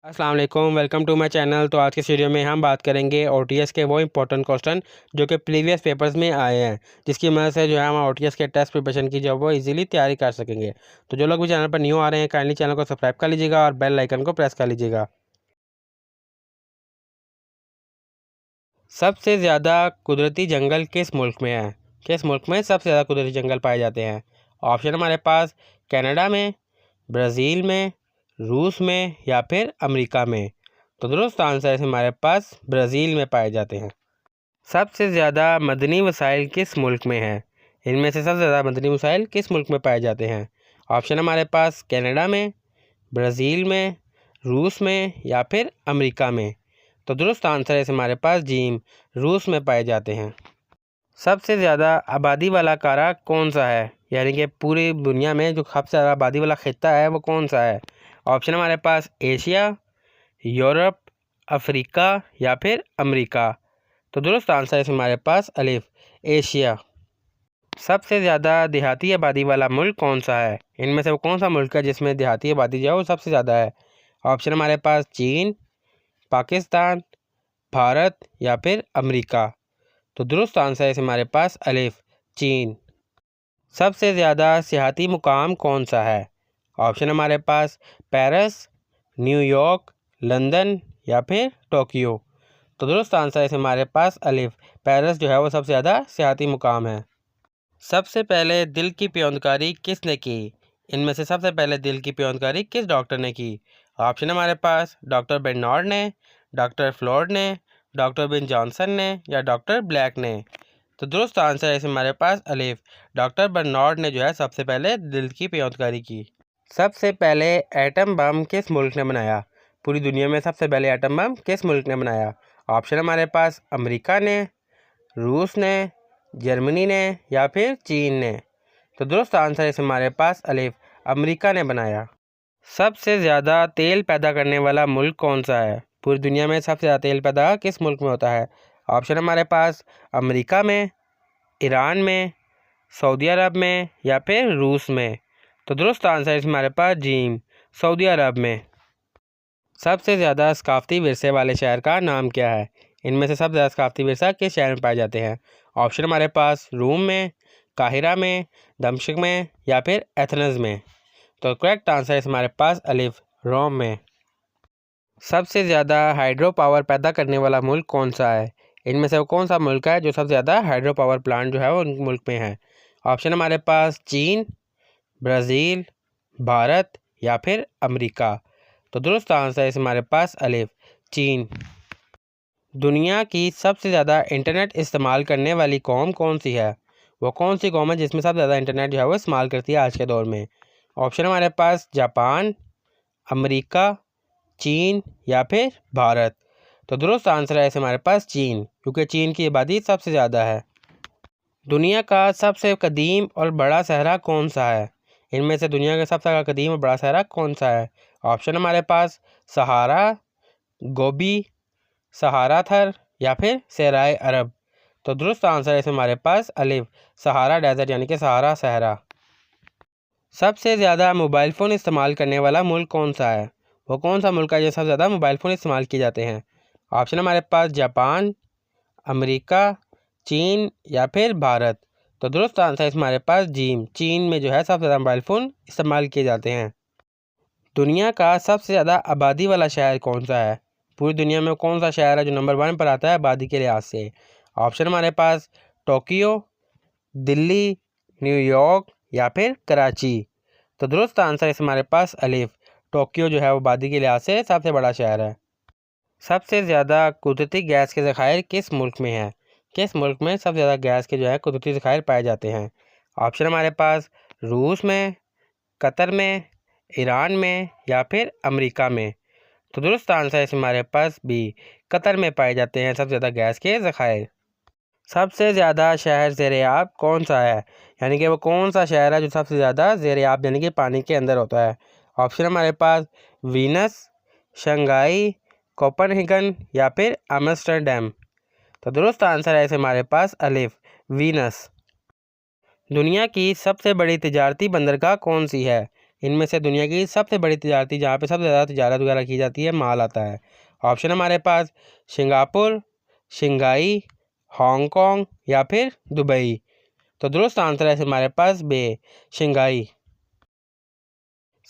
अस्सलाम वालेकुम, welcome to my channel. तो आज के वीडियो में हम बात करेंगे ओटीएस के वो इंपॉर्टेंट क्वेश्चन जो कि प्रीवियस पेपर्स में आए हैं, जिसकी मदद से जो है हम ओटीएस के टेस्ट प्रिपरेशन की जो वो इजीली तैयारी कर सकेंगे। तो जो लोग भी चैनल पर न्यू आ रहे हैं, काइंडली चैनल को सब्सक्राइब कर लीजिएगा और बेल आइकन को प्रेस कर लीजिएगा। सबसे ज़्यादा कुदरती जंगल किस मुल्क में है? किस मुल्क में सबसे ज़्यादा कुदरती जंगल पाए जाते हैं? ऑप्शन हमारे पास कनाडा में, ब्राज़ील में, रूस में या फिर अमेरिका में। तो दुरुस्त आंसर है हमारे पास ब्राज़ील में पाए जाते हैं। सबसे ज़्यादा मदनी वसाइल किस मुल्क में है? इनमें से सबसे ज़्यादा मदनी वसाइल किस मुल्क में पाए जाते हैं? ऑप्शन हमारे पास कनाडा में, ब्राज़ील में, रूस में या फिर अमेरिका में। तो दुरुस्त आंसर है हमारे पास जीम, रूस में पाए जाते हैं। सबसे ज़्यादा आबादी वाला कारा कौन सा है? यानी कि पूरी दुनिया में जो सबसे ज़्यादा आबादी वाला खित्ता है वो कौन सा है? ऑप्शन हमारे पास एशिया, यूरोप, अफ्रीका या फिर अमेरिका। तो दुरुस्त आंसर है हमारे पास अलिफ, एशिया। सबसे ज़्यादा देहाती आबादी वाला मुल्क कौन सा है? इनमें से वो कौन सा मुल्क है जिसमें देहाती आबादी जो है वो सबसे ज़्यादा है? ऑप्शन हमारे पास चीन, पाकिस्तान, भारत या फिर अमेरिका। तो दुरुस्त आंसर है हमारे पास अलिफ, चीन। सबसे ज़्यादा सियाहती मुकाम कौन सा है? ऑप्शन हमारे पास पेरिस, न्यूयॉर्क, लंदन या फिर टोक्यो। तो दुरुस्त आंसर है हमारे पास अलिफ, पेरिस जो है वो सबसे ज़्यादा सियाहती मुकाम है। सबसे पहले दिल की पेवंदकारी किसने की? इनमें से सबसे पहले दिल की पेवंदकारी किस डॉक्टर ने की? ऑप्शन हमारे पास डॉक्टर बेर्नार्ड ने, डॉक्टर फ्लोर्ड ने, डॉक्टर बिन जॉनसन ने या डॉक्टर ब्लैक ने। तो दुरुस्त आंसर है हमारे पास अलिफ, डॉक्टर बर्नार्ड ने जो है सबसे पहले दिल की पेवंदकारी की। सबसे पहले एटम बम किस मुल्क ने बनाया? पूरी दुनिया में सबसे पहले एटम बम किस मुल्क ने बनाया? ऑप्शन हमारे पास अमेरिका ने, रूस ने, जर्मनी ने या फिर चीन ने। तो दुरुस्त आंसर है हमारे पास अलिफ, अमेरिका ने बनाया। सबसे ज़्यादा तेल पैदा करने वाला मुल्क कौन सा है? पूरी दुनिया में सबसे ज़्यादा तेल पैदा किस मुल्क में होता है? ऑप्शन हमारे पास अमेरिका में, ईरान में, सऊदी अरब में या फिर रूस में। तो दुरुस्त आंसर है हमारे पास जीम, सऊदी अरब में। सबसे ज़्यादा सकाफ़ती विरसे वाले शहर का नाम क्या है? इनमें से सबसे ज़्यादा सकाफ़ती विरसा किस शहर में पाए जाते हैं? ऑप्शन हमारे पास रूम में, काहिरा में, दमश्क में या फिर एथेंस में। तो करेक्ट आंसर है हमारे पास अलिफ, रोम में। सबसे ज़्यादा हाइड्रो पावर पैदा करने वाला मुल्क कौन सा है? इनमें से वो कौन सा मुल्क है जो सबसे ज़्यादा हाइड्रो पावर प्लांट जो है वो उन मुल्क में है? ऑप्शन हमारे पास चीन, ब्राज़ील, भारत या फिर अमेरिका। तो दुरुस्त आंसर है हमारे पास अलिफ, चीन। दुनिया की सबसे ज़्यादा इंटरनेट इस्तेमाल करने वाली कौम कौन सी है? वो कौन सी कौम है जिसमें सबसे ज़्यादा इंटरनेट जो है वो इस्तेमाल करती है आज के दौर में? ऑप्शन हमारे पास जापान, अमेरिका, चीन या फिर भारत। तो दुरुस्त आंसर है हमारे पास चीन, क्योंकि चीन की आबादी सबसे ज़्यादा है। दुनिया का सबसे कदीम और बड़ा सहरा कौन सा है? इनमें से दुनिया का सबसे कदीम और बड़ा सहरा कौन सा है? ऑप्शन हमारे पास सहारा, गोबी, सहारा थर या फिर सहराए अरब। तो दुरुस्त आंसर है हमारे पास अलिफ, सहारा डेजर्ट यानी कि सहारा सहरा। सबसे ज़्यादा मोबाइल फ़ोन इस्तेमाल करने वाला मुल्क कौन सा है? वो कौन सा मुल्क है जो सबसे ज़्यादा मोबाइल फ़ोन इस्तेमाल किए जाते हैं? ऑप्शन हमारे पास जापान, अमेरिका, चीन या फिर भारत। तो दुरुस्त आंसर है हमारे पास जीम, चीन में जो है सबसे ज़्यादा मोबाइल फ़ोन इस्तेमाल किए जाते हैं। दुनिया का सबसे ज़्यादा आबादी वाला शहर कौन सा है? पूरी दुनिया में कौन सा शहर है जो नंबर 1 पर आता है आबादी के लिहाज से? ऑप्शन हमारे पास टोक्यो, दिल्ली, न्यूयॉर्क या फिर कराची। तो दुरुस्त आंसर है हमारे पास अलिफ, टोक्यो जो है वो आबादी के लिहाज से सबसे बड़ा शहर है। सबसे ज़्यादा कुदरती गैस के ज़खायर किस मुल्क में है? किस मुल्क में सबसे ज़्यादा गैस के जो है कुदरती ज़खायर पाए जाते हैं? ऑप्शन हमारे पास रूस में, कतर में, ईरान में या फिर अमेरिका में। तो दुरुस्त आंसर है हमारे पास बी, कतर में पाए जाते हैं सबसे ज़्यादा गैस के ज़खायर। सबसे ज़्यादा शहर ज़ेर-ए-आब कौन सा है? यानी कि वो कौन सा शहर है जो सबसे ज़्यादा ज़ेर-ए-आब यानी कि पानी के अंदर होता है? ऑप्शन हमारे पास वीनस, शंघाई, कोपेनहेगन या फिर आम्स्टरडैम। तो दुरुस्त आंसर है हमारे पास अलिफ, वीनस। दुनिया की सबसे बड़ी तिजारती बंदरगाह कौन सी है? इनमें से दुनिया की सबसे बड़ी तजारती जहाँ पे सबसे ज़्यादा तजारत वगैरह की जाती है माल आता है। ऑप्शन हमारे पास सिंगापुर, शंघाई, हांगकांग या फिर दुबई। तो दुरुस्त आंसर है हमारे पास बे, शंघाई।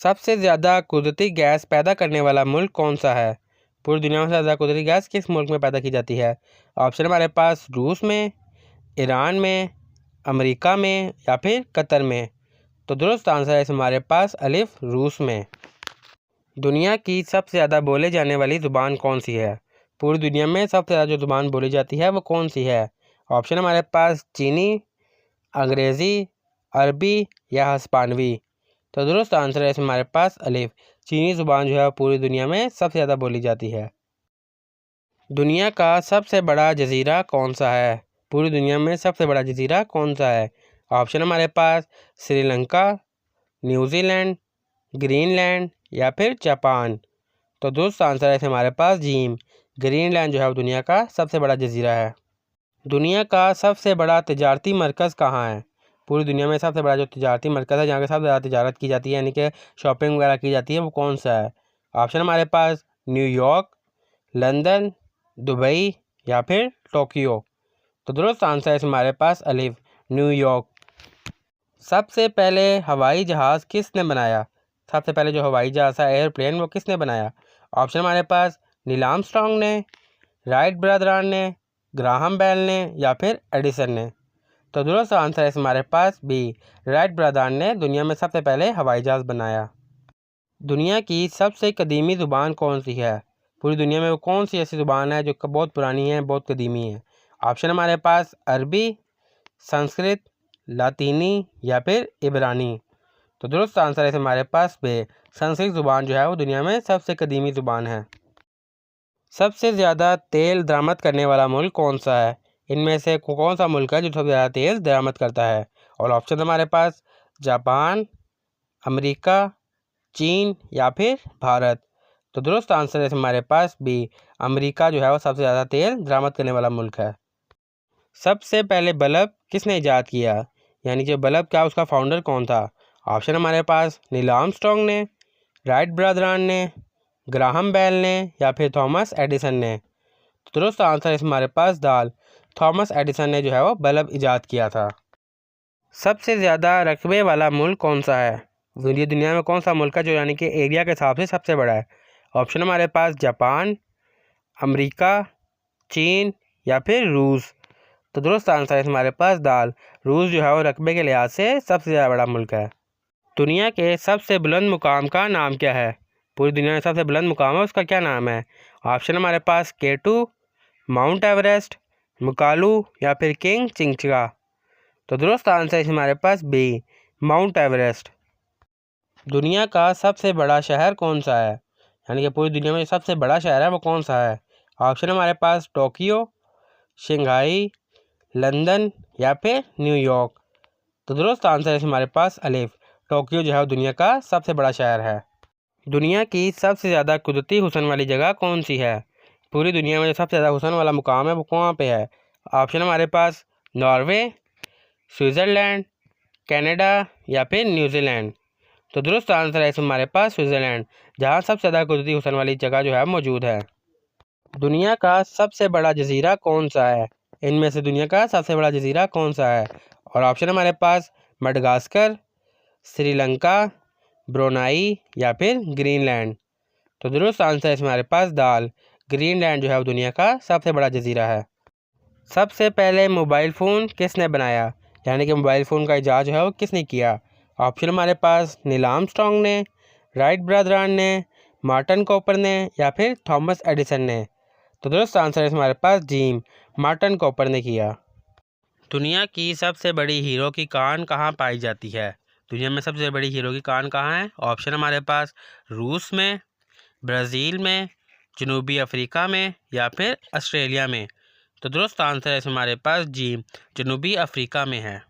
सबसे ज़्यादा कुदरती गैस पैदा करने वाला मुल्क कौन सा है? पूरी दुनिया में सबसे ज़्यादा कुदरती गैस किस मुल्क में पैदा की जाती है? ऑप्शन हमारे पास रूस में, ईरान में, अमेरिका में या फिर कतर में। तो दुरुस्त आंसर है हमारे पास अलिफ, रूस में। दुनिया की सबसे ज़्यादा बोले जाने वाली ज़ुबान कौन सी है? पूरी दुनिया में सबसे ज़्यादा जो ज़ुबान बोली जाती है वो कौन सी है? ऑप्शन हमारे पास चीनी, अंग्रेज़ी, अरबी या हिस्पानवी। तो दुरुस्त आंसर है हमारे पास अलिफ, चीनी ज़ुबान जो है पूरी दुनिया में सबसे ज़्यादा बोली जाती है। दुनिया का सबसे बड़ा जजीरा कौन सा है? पूरी दुनिया में सबसे बड़ा जजीरा कौन सा है? ऑप्शन हमारे पास श्रीलंका, न्यूजीलैंड, ग्रीनलैंड या फिर जापान। तो दुरुस्त आंसर है हमारे पास जीम, ग्रीनलैंड जो है वो दुनिया का सबसे बड़ा जजीरा है। दुनिया का सबसे बड़ा तजारती मरकज़ कहाँ है? पूरी दुनिया में सबसे बड़ा जो तजारती मरकज़ है जहाँ पे सबसे ज़्यादा तजारत की जाती है यानी कि शॉपिंग वगैरह की जाती है वो कौन सा है? ऑप्शन हमारे पास न्यूयॉर्क, लंदन, दुबई या फिर टोक्यो। तो दुरुस्त आंसर है हमारे पास अलिफ, न्यूयॉर्क। सबसे पहले हवाई जहाज़ किसने बनाया? सबसे पहले जो हवाई जहाज़ है एयरप्लेन वो किसने बनाया? ऑप्शन हमारे पास नील आर्मस्ट्रॉन्ग ने, राइट ब्रदरान ने, ग्राहम बेल ने या फिर एडिसन ने। तो दुरुस्त आंसर है हमारे पास बी, राइट ब्रदरान ने दुनिया में सबसे पहले हवाई जहाज़ बनाया। दुनिया की सबसे कदीमी ज़ुबान कौन सी है? पूरी दुनिया में वो कौन सी ऐसी ज़ुबान है जो बहुत पुरानी है, बहुत कदीमी है? ऑप्शन हमारे पास अरबी, संस्कृत, लातीनी या फिर इब्रानी। तो दुरुस्त आंसर है हमारे पास बे, संस्कृत ज़ुबान जो है वो दुनिया में सबसे कदीमी ज़ुबान है। सबसे ज़्यादा तेल दरामद करने वाला मुल्क कौन सा है? इनमें से कौन सा मुल्क है जो सबसे ज़्यादा तेल दरामद करता है? और ऑप्शन हमारे पास जापान, अमेरिका, चीन या फिर भारत। तो दुरुस्त आंसर है हमारे पास बी, अमेरिका जो है वो सबसे ज़्यादा तेल दरामद करने वाला मुल्क है। सबसे पहले बल्ब किसने ईजाद किया? यानी जो बल्ब क्या उसका फाउंडर कौन था? ऑप्शन हमारे पास नील आर्मस्ट्रॉन्ग ने, राइट ब्रदरान ने, ग्राहम बेल ने या फिर थॉमस एडिसन ने। तो दुरुस्त आंसर है हमारे पास दाल, थॉमस एडिसन ने जो है वो बल्ब ईजाद किया था। सबसे ज़्यादा रकबे वाला मुल्क कौन सा है? ये दुनिया में कौन सा मुल्क है जो यानी कि एरिया के हिसाब से सबसे बड़ा है? ऑप्शन हमारे पास जापान, अमेरिका, चीन या फिर रूस। तो दुरुस्त आंसर है हमारे पास दाल, रूस जो है वो रकबे के लिहाज से सबसे ज़्यादा बड़ा मुल्क है। दुनिया के सबसे बुलंद मुकाम का नाम क्या है? पूरी दुनिया में सबसे बुलंद मुकाम है उसका क्या नाम है? ऑप्शन हमारे पास केटू, माउंट एवरेस्ट, मुकालू या फिर किंग चिंचगा। तो दुरुस्त आंसर है हमारे पास बी, माउंट एवरेस्ट। दुनिया का सबसे बड़ा शहर कौन सा है? यानी कि पूरी दुनिया में सबसे बड़ा शहर है वो कौन सा है? ऑप्शन हमारे पास टोक्यो, शंघाई, लंदन या फिर न्यूयॉर्क। तो दुरुस्त आंसर है हमारे पास अलिफ, टोक्यो जो है दुनिया का सबसे बड़ा शहर है। दुनिया की सबसे ज़्यादा कुदरती हुस्न वाली जगह कौन सी है? पूरी दुनिया में जो सबसे ज़्यादा हुस्न वाला मुकाम है वो कहाँ पे है? ऑप्शन हमारे पास नॉर्वे, स्विट्ज़रलैंड, कनाडा या फिर न्यूजीलैंड। तो दुरुस्त आंसर है हमारे पास स्विट्ज़रलैंड, जहाँ सबसे ज़्यादा कुदरती हुस्न वाली जगह जो है मौजूद है। दुनिया का सबसे बड़ा जजीरा कौन सा है? इनमें से दुनिया का सबसे बड़ा जजीरा कौन सा है? और ऑप्शन हमारे पास मडगास्कर, श्रीलंका, ब्रुनाई या फिर ग्रीनलैंड। तो दुरुस्त आंसर है हमारे पास दाल, ग्रीनलैंड जो है वो दुनिया का सबसे बड़ा जजीरा है। सबसे पहले मोबाइल फ़ोन किसने बनाया? यानी कि मोबाइल फ़ोन का इजाद जो है वो किसने किया? ऑप्शन हमारे पास नील आर्मस्ट्रॉन्ग ने, राइट ब्रदरान ने, मार्टिन कॉपर ने या फिर थॉमस एडिसन ने। तो दुरुस्त आंसर है हमारे पास जीम, मार्टिन कॉपर ने किया। दुनिया की सबसे बड़ी हीरो की कान कहाँ पाई जाती है? दुनिया में सबसे बड़ी हीरो की कान कहाँ है? ऑप्शन हमारे पास रूस में, ब्राज़ील में, जनूबी अफ्रीका में या फिर ऑस्ट्रेलिया में। तो दुरुस्त आंसर है हमारे पास जी, जनूबी अफ्रीका में है।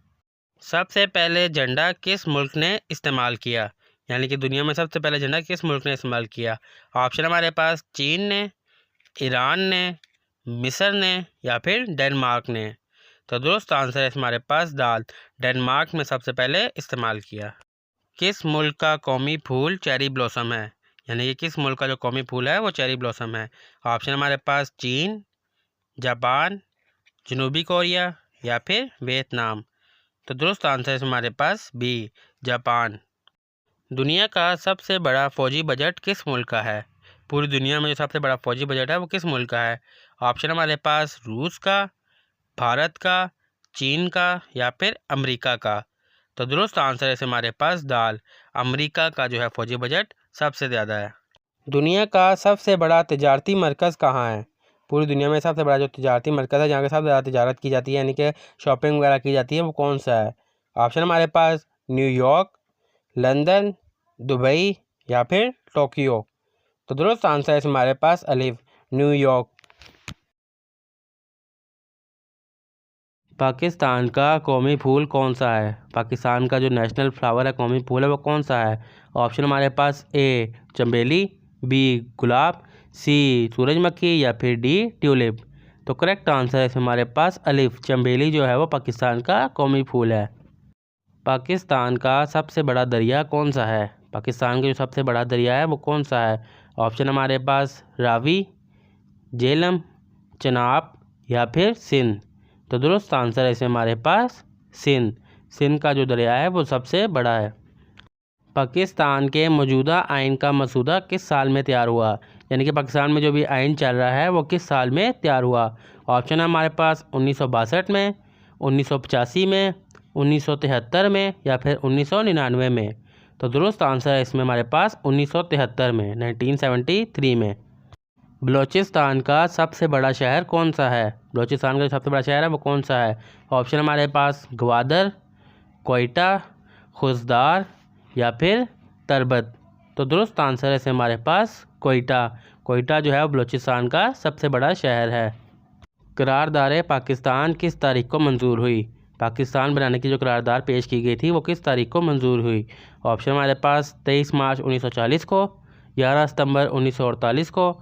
सबसे पहले झंडा किस मुल्क ने इस्तेमाल किया? यानी कि दुनिया में सबसे पहले झंडा किस मुल्क ने इस्तेमाल किया? ऑप्शन हमारे पास चीन ने, ईरान ने, मिस्र ने या फिर डेनमार्क ने। तो दुरुस्त आंसर है हमारे पास दाल, डेनमार्क में सबसे पहले इस्तेमाल किया। किस मुल्क का कौमी फूल चेरी ब्लॉसम है, यानी कि किस मुल्क का जो कौमी फूल है वो चेरी ब्लॉसम है। ऑप्शन हमारे पास चीन, जापान, जनूबी कोरिया या फिर वियतनाम। तो दुरुस्त आंसर है हमारे पास बी, जापान। दुनिया का सबसे बड़ा फौजी बजट किस मुल्क का है, पूरी दुनिया में जो सबसे बड़ा फौजी बजट है वो किस मुल्क का है। ऑप्शन हमारे पास रूस का, भारत का, चीन का या फिर अमेरिका का। तो दुरुस्त आंसर है हमारे पास दाल, अमेरिका का जो है फौजी बजट सबसे ज़्यादा है। दुनिया का सबसे बड़ा तिजारती मरकज़ कहाँ है, पूरी दुनिया में सबसे बड़ा जो तिजारती मरकज़ है जहाँ पे सबसे ज़्यादा तिजारत की जाती है यानी कि शॉपिंग वगैरह की जाती है वो कौन सा है। ऑप्शन हमारे पास न्यूयॉर्क, लंदन, दुबई या फिर टोक्यो। तो दुरुस्त आंसर है हमारे पास अलिफ, न्यूयॉर्क। पाकिस्तान का कौमी फूल कौन सा है, पाकिस्तान का जो नेशनल फ्लावर है, कौमी फूल है वो कौन सा है। ऑप्शन हमारे पास ए चमेली, बी गुलाब, सी सूरजमुखी या फिर डी ट्यूलिप। तो करेक्ट आंसर है हमारे पास अलिफ, चमेली जो है वो पाकिस्तान का कौमी फूल है। पाकिस्तान का सबसे बड़ा दरिया कौन सा है, पाकिस्तान का जो सबसे बड़ा दरिया है वो कौन सा है। ऑप्शन हमारे पास रावी, झेलम, चनाब या फिर सिंध। तो दुरुस्त आंसर है इसे हमारे पास सिंध, सिंध का जो दरिया है वो सबसे बड़ा है। पाकिस्तान के मौजूदा आइन का मसूदा किस साल में तैयार हुआ, यानी कि पाकिस्तान में जो भी आइन चल रहा है वो किस साल में तैयार हुआ। ऑप्शन है हमारे पास 1962 में, 1985 में, 1973 में या फिर 1999 में। तो दुरुस्त आंसर है इसमें हमारे पास 1973 में, 1973 में। बलूचिस्तान का सबसे बड़ा शहर कौन सा है, बलूचिस्तान का जो सबसे बड़ा शहर है वो कौन सा है। ऑप्शन हमारे पास ग्वादर, कोयटा, खुजदार या फिर तरबत। तो दुरुस्त आंसर है इसे हमारे पास कोयटा, कोयटा जो है वो बलूचिस्तान का सबसे बड़ा शहर है। करारदार पाकिस्तान किस तारीख को मंजूर हुई, पाकिस्तान बनाने की जो करारदार पेश की गई थी वो किस तारीख को मंजूर हुई। ऑप्शन हमारे पास 23 मार्च 1940 को, 11 सितंबर 1948 को,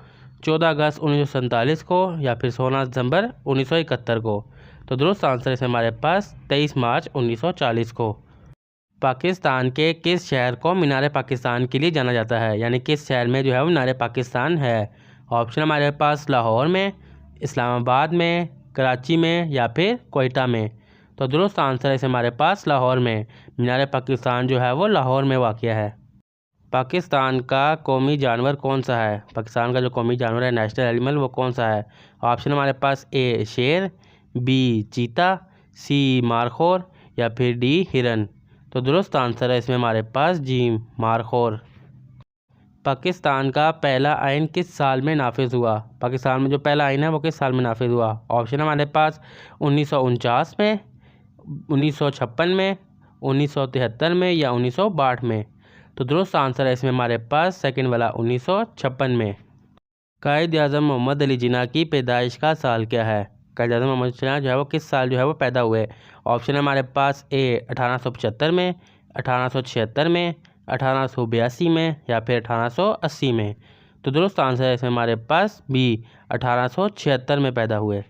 14 अगस्त 1947 को या फिर 16 दिसंबर 1971 को। तो दुरुस्त आंसर है हमारे पास 23 मार्च 1940 को। पाकिस्तान के किस शहर को मीनार पाकिस्तान के लिए जाना जाता है, यानी किस शहर में जो है वो मीनार पाकिस्तान है। ऑप्शन हमारे पास लाहौर में, इस्लामाबाद में, कराची में या फिर कोयटा में। तो दुरुस्त आंसर है हमारे पास लाहौर में, मीनार पाकिस्तान जो है वो लाहौर में वाक़या है। पाकिस्तान का कौमी जानवर कौन सा है, पाकिस्तान का जो कौमी जानवर है नेशनल एनिमल वो कौन सा है। ऑप्शन हमारे पास ए शेर, बी चीता, सी मारखोर या फिर डी हिरन। तो दुरुस्त आंसर है इसमें हमारे पास जी मारखोर। पाकिस्तान का पहला आइन किस साल में नाफिज हुआ, पाकिस्तान में जो पहला आइन है वो किस साल में नाफिज हुआ। ऑप्शन हमारे पास 1949 में, 1956 में, 1973 में या 1962 में। तो दुरुस्त आंसर है इसमें हमारे पास सेकंड वाला 1956 में। कायद आज़म मोहम्मद अली जिन्ना की पैदाइश का साल क्या है, कायद आज़म मोहम्मद जिन्ना जो है वो किस साल जो है वो पैदा हुए। ऑप्शन है हमारे पास ए 1875 में, 1876 में, 1882 में या फिर 1880 में। तो दुरुस्त आंसर है इसमें हमारे पास बी 1876 में पैदा हुए।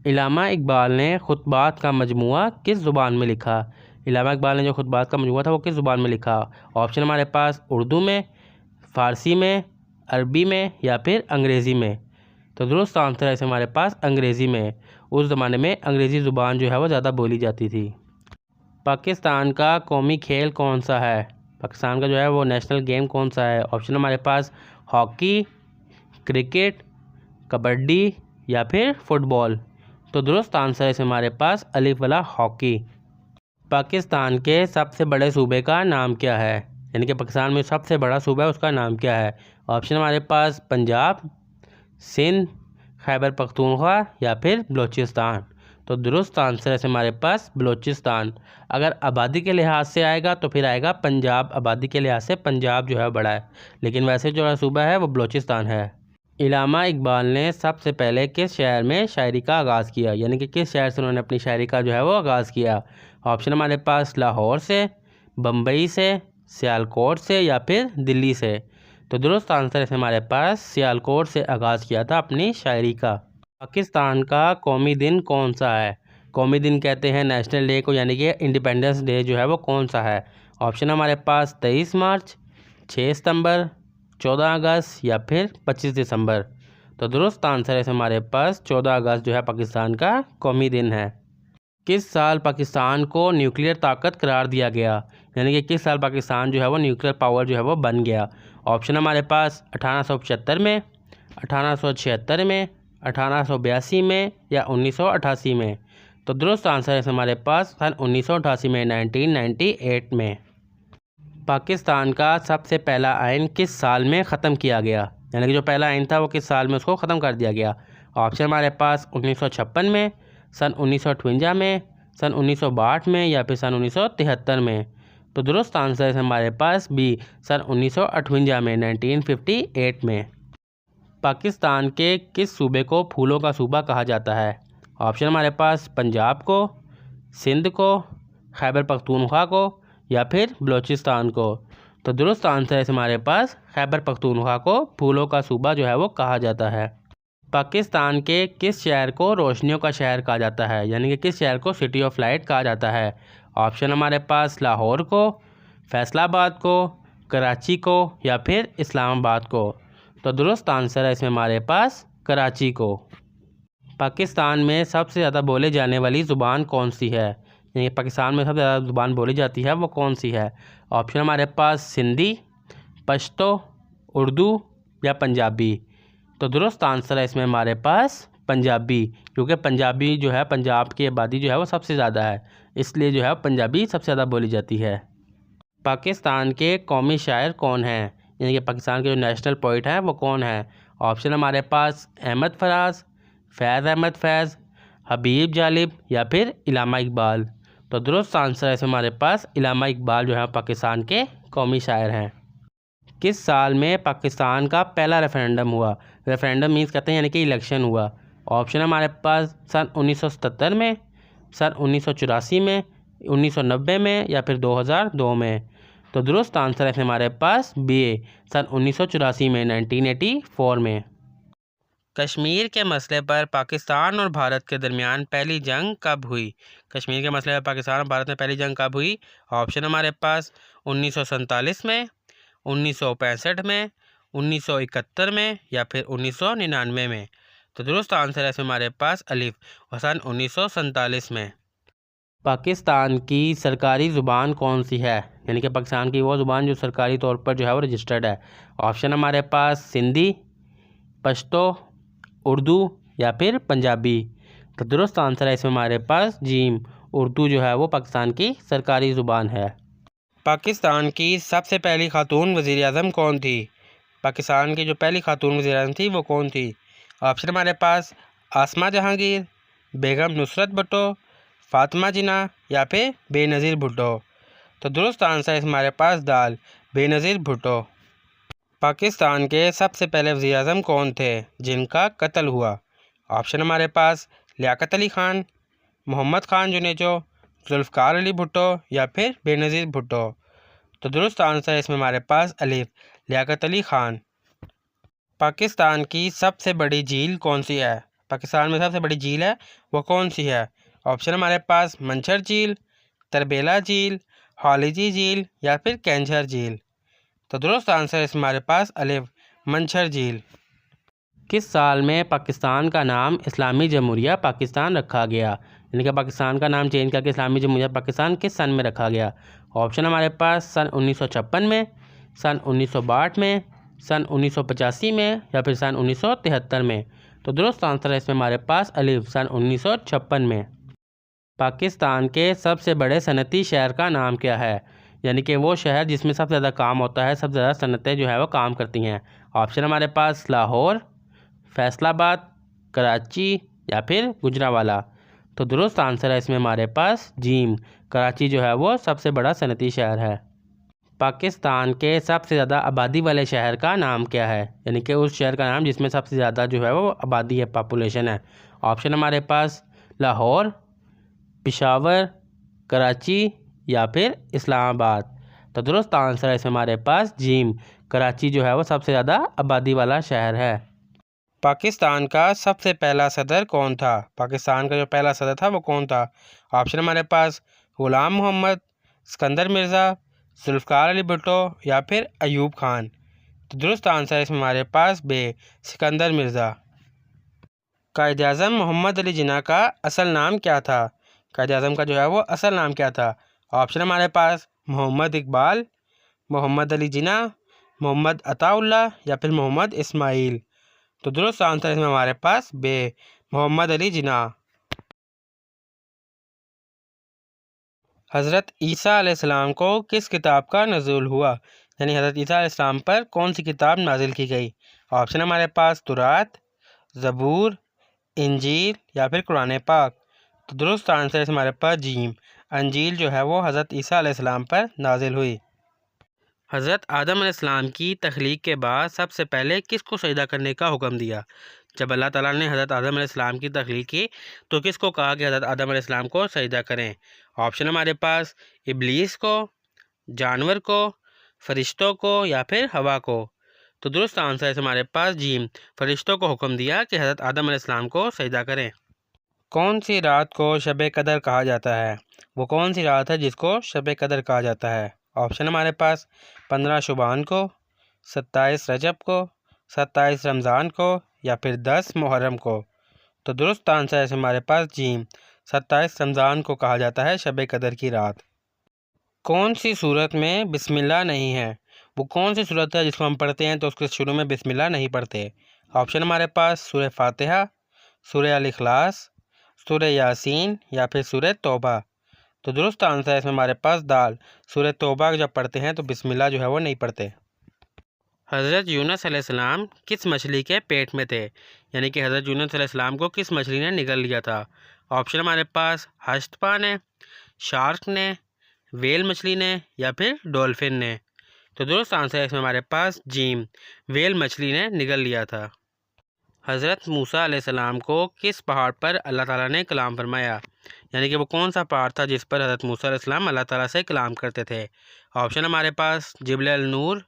इल्लामा इकबाल ने खुतबात का मजमुआ किस ज़ुबान में लिखा, इल्लामा इकबाल ने जो खुतबात का मजमुआ था वो किस ज़ुबान में लिखा। ऑप्शन हमारे पास उर्दू में, फ़ारसी में, अरबी में या फिर अंग्रेज़ी में। तो दुरुस्त आंसर है हमारे पास अंग्रेज़ी में, उस ज़माने में अंग्रेज़ी ज़ुबान जो है वो ज़्यादा बोली जाती थी। पाकिस्तान का कौमी खेल कौन सा है, पाकिस्तान का जो है वो नेशनल गेम कौन सा है। ऑप्शन हमारे पास हॉकी, क्रिकेट, कबड्डी या फिर फुटबॉल। तो दुरुस्त आंसर है हमारे पास अलिफ वाला हॉकी। पाकिस्तान के सबसे बड़े सूबे का नाम क्या है, यानी कि पाकिस्तान में सबसे बड़ा सूबा है उसका नाम क्या है। ऑप्शन हमारे पास पंजाब, सिंध, खैबर पख्तूनख्वा या फिर बलूचिस्तान। तो दुरुस्त आंसर है हमारे पास बलूचिस्तान। अगर आबादी के लिहाज से आएगा तो फिर आएगा पंजाब, आबादी के लिहाज से पंजाब जो है बड़ा है, लेकिन वैसे जो सूबा है वो बलूचिस्तान है। इल्लामा इकबाल ने सबसे पहले किस शहर में शायरी का आगाज़ किया, यानी कि किस शहर से उन्होंने अपनी शायरी का जो है वो आगाज़ किया। ऑप्शन हमारे पास लाहौर से, बम्बई से, सियालकोट से या फिर दिल्ली से। तो दुरुस्त आंसर है हमारे पास सियालकोट से आगाज़ किया था अपनी शायरी का। पाकिस्तान का कौमी दिन कौन सा है, कौमी दिन कहते हैं नेशनल डे को, यानी कि इंडिपेंडेंस डे जो है वो कौन सा है। ऑप्शन हमारे पास 23 मार्च, 6 सितंबर, 14 अगस्त या फिर 25 दिसंबर। तो दुरुस्त आंसर है हमारे पास 14 अगस्त जो है पाकिस्तान का कौमी दिन है। किस साल पाकिस्तान को न्यूक्लियर ताकत करार दिया गया, यानी कि किस साल पाकिस्तान जो है वो न्यूक्लियर पावर जो है वो बन गया। ऑप्शन हमारे पास 1875 में, 1876 में, 1882 में या 1988 में। तो दुरुस्त आंसर है हमारे पास सन 1988 में, 1998 में। पाकिस्तान का सबसे पहला आइन किस साल में ख़त्म किया गया, यानी कि जो पहला आइन था वो किस साल में उसको ख़त्म कर दिया गया। ऑप्शन हमारे पास 1956 में, सन 1958 में, सन 1962 में या फिर सन 1973 में। तो दुरुस्त आंसर है हमारे पास बी, सन 1958 में, 1958 में। पाकिस्तान के किस सूबे को फूलों का सूबा कहा जाता है। ऑप्शन हमारे पास पंजाब को, सिंध को, खैबर पख्तूनख्वा को या फिर बलूचिस्तान को। तो दुरुस्त आंसर है हमारे पास खैबर पख्तूनख्वा को फूलों का सूबा जो है वो कहा जाता है। पाकिस्तान के किस शहर को रोशनियों का शहर कहा जाता है, यानी कि किस शहर को सिटी ऑफ लाइट कहा जाता है। ऑप्शन हमारे पास लाहौर को, फैसलाबाद को, कराची को या फिर इस्लामाबाद को। तो दुरुस्त आंसर है इसमें हमारे पास कराची को। पाकिस्तान में सबसे ज़्यादा बोले जाने वाली ज़ुबान कौन सी है, यानी पाकिस्तान में सबसे ज़्यादा ज़ुबान बोली जाती है वो कौन सी है। ऑप्शन हमारे पास सिंधी, पश्तो, उर्दू या पंजाबी। तो दुरुस्त आंसर है इसमें हमारे पास पंजाबी, क्योंकि पंजाबी जो है पंजाब की आबादी जो है वो सबसे ज़्यादा है, इसलिए जो है पंजाबी सबसे ज़्यादा बोली जाती है। पाकिस्तान के कौमी शायर कौन हैं, यानी कि पाकिस्तान के जो नेशनल पोइट हैं वो कौन है। ऑप्शन हमारे पास अहमद फराज, फैज़ अहमद फैज़, हबीब जालिब या फिर इलामा इकबाल। तो दुरुस्त आंसर है हमारे पास इलामा इकबाल जो है पाकिस्तान के कौमी शायर हैं। किस साल में पाकिस्तान का पहला रेफरेंडम हुआ। रेफरेंडम मीन्स कहते हैं यानी कि इलेक्शन हुआ। ऑप्शन हमारे पास सन 1977 में, सन 1984 में, 1990 में या फिर 2002 में। तो दुरुस्त आंसर है हमारे पास बी, सन 1984 में, 1984 में। कश्मीर के मसले पर पाकिस्तान और भारत के दरमियान पहली जंग कब हुई। कश्मीर के मसले पर पाकिस्तान और भारत में पहली जंग कब हुई। ऑप्शन हमारे पास 1947 में, 1965 में, 1971 में या फिर 1999 में। तो दुरुस्त आंसर है हमारे पास अलिफ, और सन 1947 में। पाकिस्तान की सरकारी ज़ुबान कौन सी है, यानी कि पाकिस्तान की वो ज़ुबान जो सरकारी तौर पर जो है वो रजिस्टर्ड है। ऑप्शन हमारे पास सिंधी, पश्तो, उर्दू या फिर पंजाबी। तो दुरुस्त आंसर है इसमें हमारे पास जीम, उर्दू जो है वो पाकिस्तान की सरकारी ज़ुबान है। पाकिस्तान की सबसे पहली खातून वज़ीर आज़म कौन थी। पाकिस्तान की जो पहली खातून वज़ीर आज़म थी वो कौन थी। ऑप्शन हमारे पास आसमा जहांगीर, बेगम नुसरत भुट्टो, फातिमा जिन्ना या फिर बेनज़ीर भुट्टो। तो दुरुस्त आंसर है हमारे पास दाल, बेनज़ीर भुट्टो। पाकिस्तान के सबसे पहले वज़ीर आज़म कौन थे जिनका कत्ल हुआ। ऑप्शन हमारे पास लियाकत अली ख़ान, मोहम्मद ख़ान जुनेजो, जुल्फ़िकार अली भुट्टो या फिर बेनज़ीर भुट्टो। तो दुरुस्त आंसर है इसमें हमारे पास अलीफ, लियाकत अली ख़ान। पाकिस्तान की सबसे बड़ी झील कौन सी है। पाकिस्तान में सबसे बड़ी झील है वो कौन सी है। ऑप्शन हमारे पास मंछर झील, तरबेला झील, हॉलीजी झील या फिर कैंझर झील। तो दुरुस्त आंसर है हमारे पास अलिफ, मंछर झील। किस साल में पाकिस्तान का नाम इस्लामी जमहूरिया पाकिस्तान रखा गया, यानी कि पाकिस्तान का नाम चेंज करके इस्लामी जमहूरिया पाकिस्तान किस सन में रखा गया। ऑप्शन हमारे पास सन 1956 में, सन 1962 में, सन 1985 में या फिर सन 1973 में। तो दुरुस्त आंसर है इसमें हमारे पास अलिफ, सन 1956 में। पाकिस्तान के सबसे बड़े सनती शहर का नाम क्या है, यानी कि वो शहर जिसमें सबसे ज़्यादा काम होता है, सबसे ज़्यादा सनतें जो है वो काम करती हैं। ऑप्शन हमारे पास लाहौर, फैसलाबाद, कराची या फिर गुजरांवाला। तो दुरुस्त आंसर है इसमें हमारे पास जीम, कराची जो है वो सबसे बड़ा सनती शहर है। पाकिस्तान के सबसे ज़्यादा आबादी वाले शहर का नाम क्या है, यानी कि उस शहर का नाम जिसमें सबसे ज़्यादा जो है वो आबादी है, पॉपुलेशन है। ऑप्शन हमारे पास लाहौर, पेशावर, कराची या फिर इस्लामाबाद। तो दुरुस्त आंसर है इसमें हमारे पास जीम, कराची जो है वो सबसे ज़्यादा आबादी वाला शहर है। पाकिस्तान का सबसे पहला सदर कौन था। पाकिस्तान का जो पहला सदर था वो कौन था। ऑप्शन हमारे पास ग़ुलाम मोहम्मद, सिकंदर मिर्ज़ा, जुल्फ़िकार अली भुट्टो या फिर अयूब खान। तो दुरुस्त आंसर है इसमें हमारे पास बे, सिकंदर मिर्ज़ा। कायद-ए-आज़म मोहम्मद अली जिन्ना का असल नाम क्या था? कायद-ए-आज़म का जो है वो असल नाम क्या था? ऑप्शन हमारे पास मोहम्मद इकबाल, मोहम्मद अली जिन्ना, मोहम्मद अताउल्लाह या फिर मोहम्मद इस्माइल। तो दुरुस्त आंसर इसमें हमारे पास बे, मोहम्मद अली जिन्ना। हज़रत ईसा अलैहिस्सलाम को किस किताब का नज़ूल हुआ? यानी हज़रत ईसा अलैहिस्सलाम पर कौन सी किताब नाजिल की गई? ऑप्शन हमारे पास तुरात, ज़बूर, इंजील या फिर कुरान पाक। तो दुरुस्त आंसर है हमारे पास जीम, अंजील जो है वो हज़रत ईसा अलैहिस्सलाम पर नाजिल हुई। हज़रत आदम अलैहिस्सलाम की तख्लीक के बाद सबसे पहले किसको सजदा करने का हुक्म दिया? जब अल्लाह ताला ने हज़रत आदम अलैहिस्सलाम की तख्लीक की तो किसको कहा कि हज़रत आदम अलैहिस्सलाम को सजदा करें? ऑप्शन हमारे पास इब्लीस को, जानवर को, फरिश्तों को या फिर हवा को। तो दुरुस्त आंसर है हमारे पास जीम, फरिश्तों को हुक्म दिया कि हज़रत आदम अलैहिस्सलाम को सजदा करें। कौन सी रात को शब कदर कहा जाता है? वो कौन सी रात है जिसको शब कदर कहा जाता है? ऑप्शन हमारे पास 15 शुबान को, 27 रजब को, 27 रमज़ान को या फिर 10 मुहर्रम को। तो दुरुस्त आंसर है हमारे पास जीम, 27 रमज़ान को कहा जाता है शब कदर की रात। कौन सी सूरत में बिस्मिल्लाह नहीं है? वो कौन सी सूरत है जिसको हम पढ़ते हैं तो उसके शुरू में बिस्मिल्लाह नहीं पढ़ते? ऑप्शन हमारे पास सूरह फातिहा, सूरह अल इखलास, सूरह यासीन या फिर सूरह तौबा। तो दुरुस्त आंसर है इसमें हमारे पास दाल, सूरह तौबा जब पढ़ते हैं तो बिस्मिल्लाह जो है वो नहीं पढ़ते। हज़रत यूनुस अलैहिस्सलाम किस मछली के पेट में थे? यानी कि हज़रत यूनुस अलैहिस्सलाम को किस मछली ने निगल लिया था? ऑप्शन हमारे पास हस्तपा ने, शार्क ने, वेल मछली ने या फिर डॉल्फिन ने। तो दुरुस्त आंसर है इसमें हमारे पास जीम, वेल मछली ने निगल लिया था। हज़रत मूसा अलैहिस्सलाम को किस पहाड़ पर अल्लाह ताला ने कलाम फरमाया? यानी कि वो कौन सा पहाड़ था जिस पर हज़रत मूसा अलैहिस्सलाम अल्लाह ताला से कलाम करते थे? ऑप्शन हमारे पास जिबल अल नूर,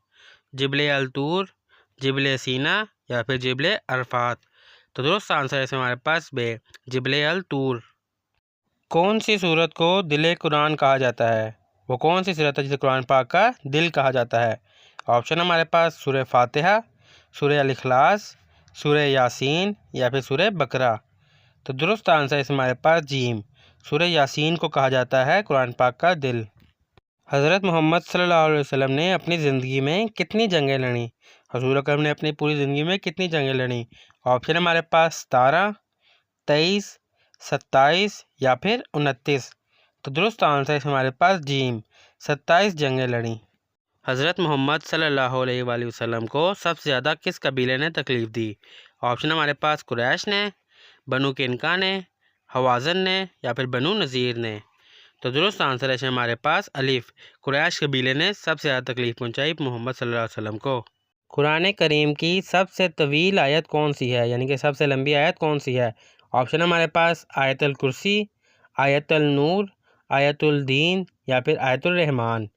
जिबल अल तूर, जिबल सीना या फिर जिबल अरफात। तो दुरुस्त आंसर है इसमें हमारे पास बे, जिबल अल तूर। कौन सी सूरत को दिल कुरान कहा जाता है? वो कौन सी सूरत है जिसे कुरान पाक का दिल कहा जाता है? ऑप्शन हमारे पास सूरह फातिहा, सूरह अल इखलास, सूरह यासीन या फिर सूरह बकरा। तो दुरुस्त आंसर है हमारे पास जीम, सूरह यासीन को कहा जाता है कुरान पाक का दिल। हज़रत मोहम्मद सल्लल्लाहु अलैहि वसल्लम ने अपनी ज़िंदगी में कितनी जंगें लड़ी? हुज़ूर अकरम ने अपनी पूरी ज़िंदगी में कितनी जंगें लड़ी? ऑप्शन हमारे पास 17, 23, 27 या फिर 29। तो दुरुस्त आंसर है हमारे पास जीम, 27 जंगें लड़ी। हज़रत मोहम्मद सल्लल्लाहु अलैहि वसल्लम को सबसे ज़्यादा किस कबीले ने तकलीफ़ दी? ऑप्शन हमारे पास कुरैश ने, बनु किनका ने, हवाज़न ने या फिर बनु नज़ीर ने। तो दुरुस्त आंसर है हमारे पास अलिफ, कुरैश कबीले ने सबसे ज़्यादा तकलीफ़ पहुँचाई मोहम्मद सल्लल्लाहु अलैहि वसल्लम को। कुरान करीम की सबसे तवील आयत कौन सी है? यानी कि सबसे लंबी आयत कौन सी है? ऑप्शन हमारे पास आयतुल कुर्सी, आयतुल नूर, आयतुल दीन या फिर आयतुल रहमान।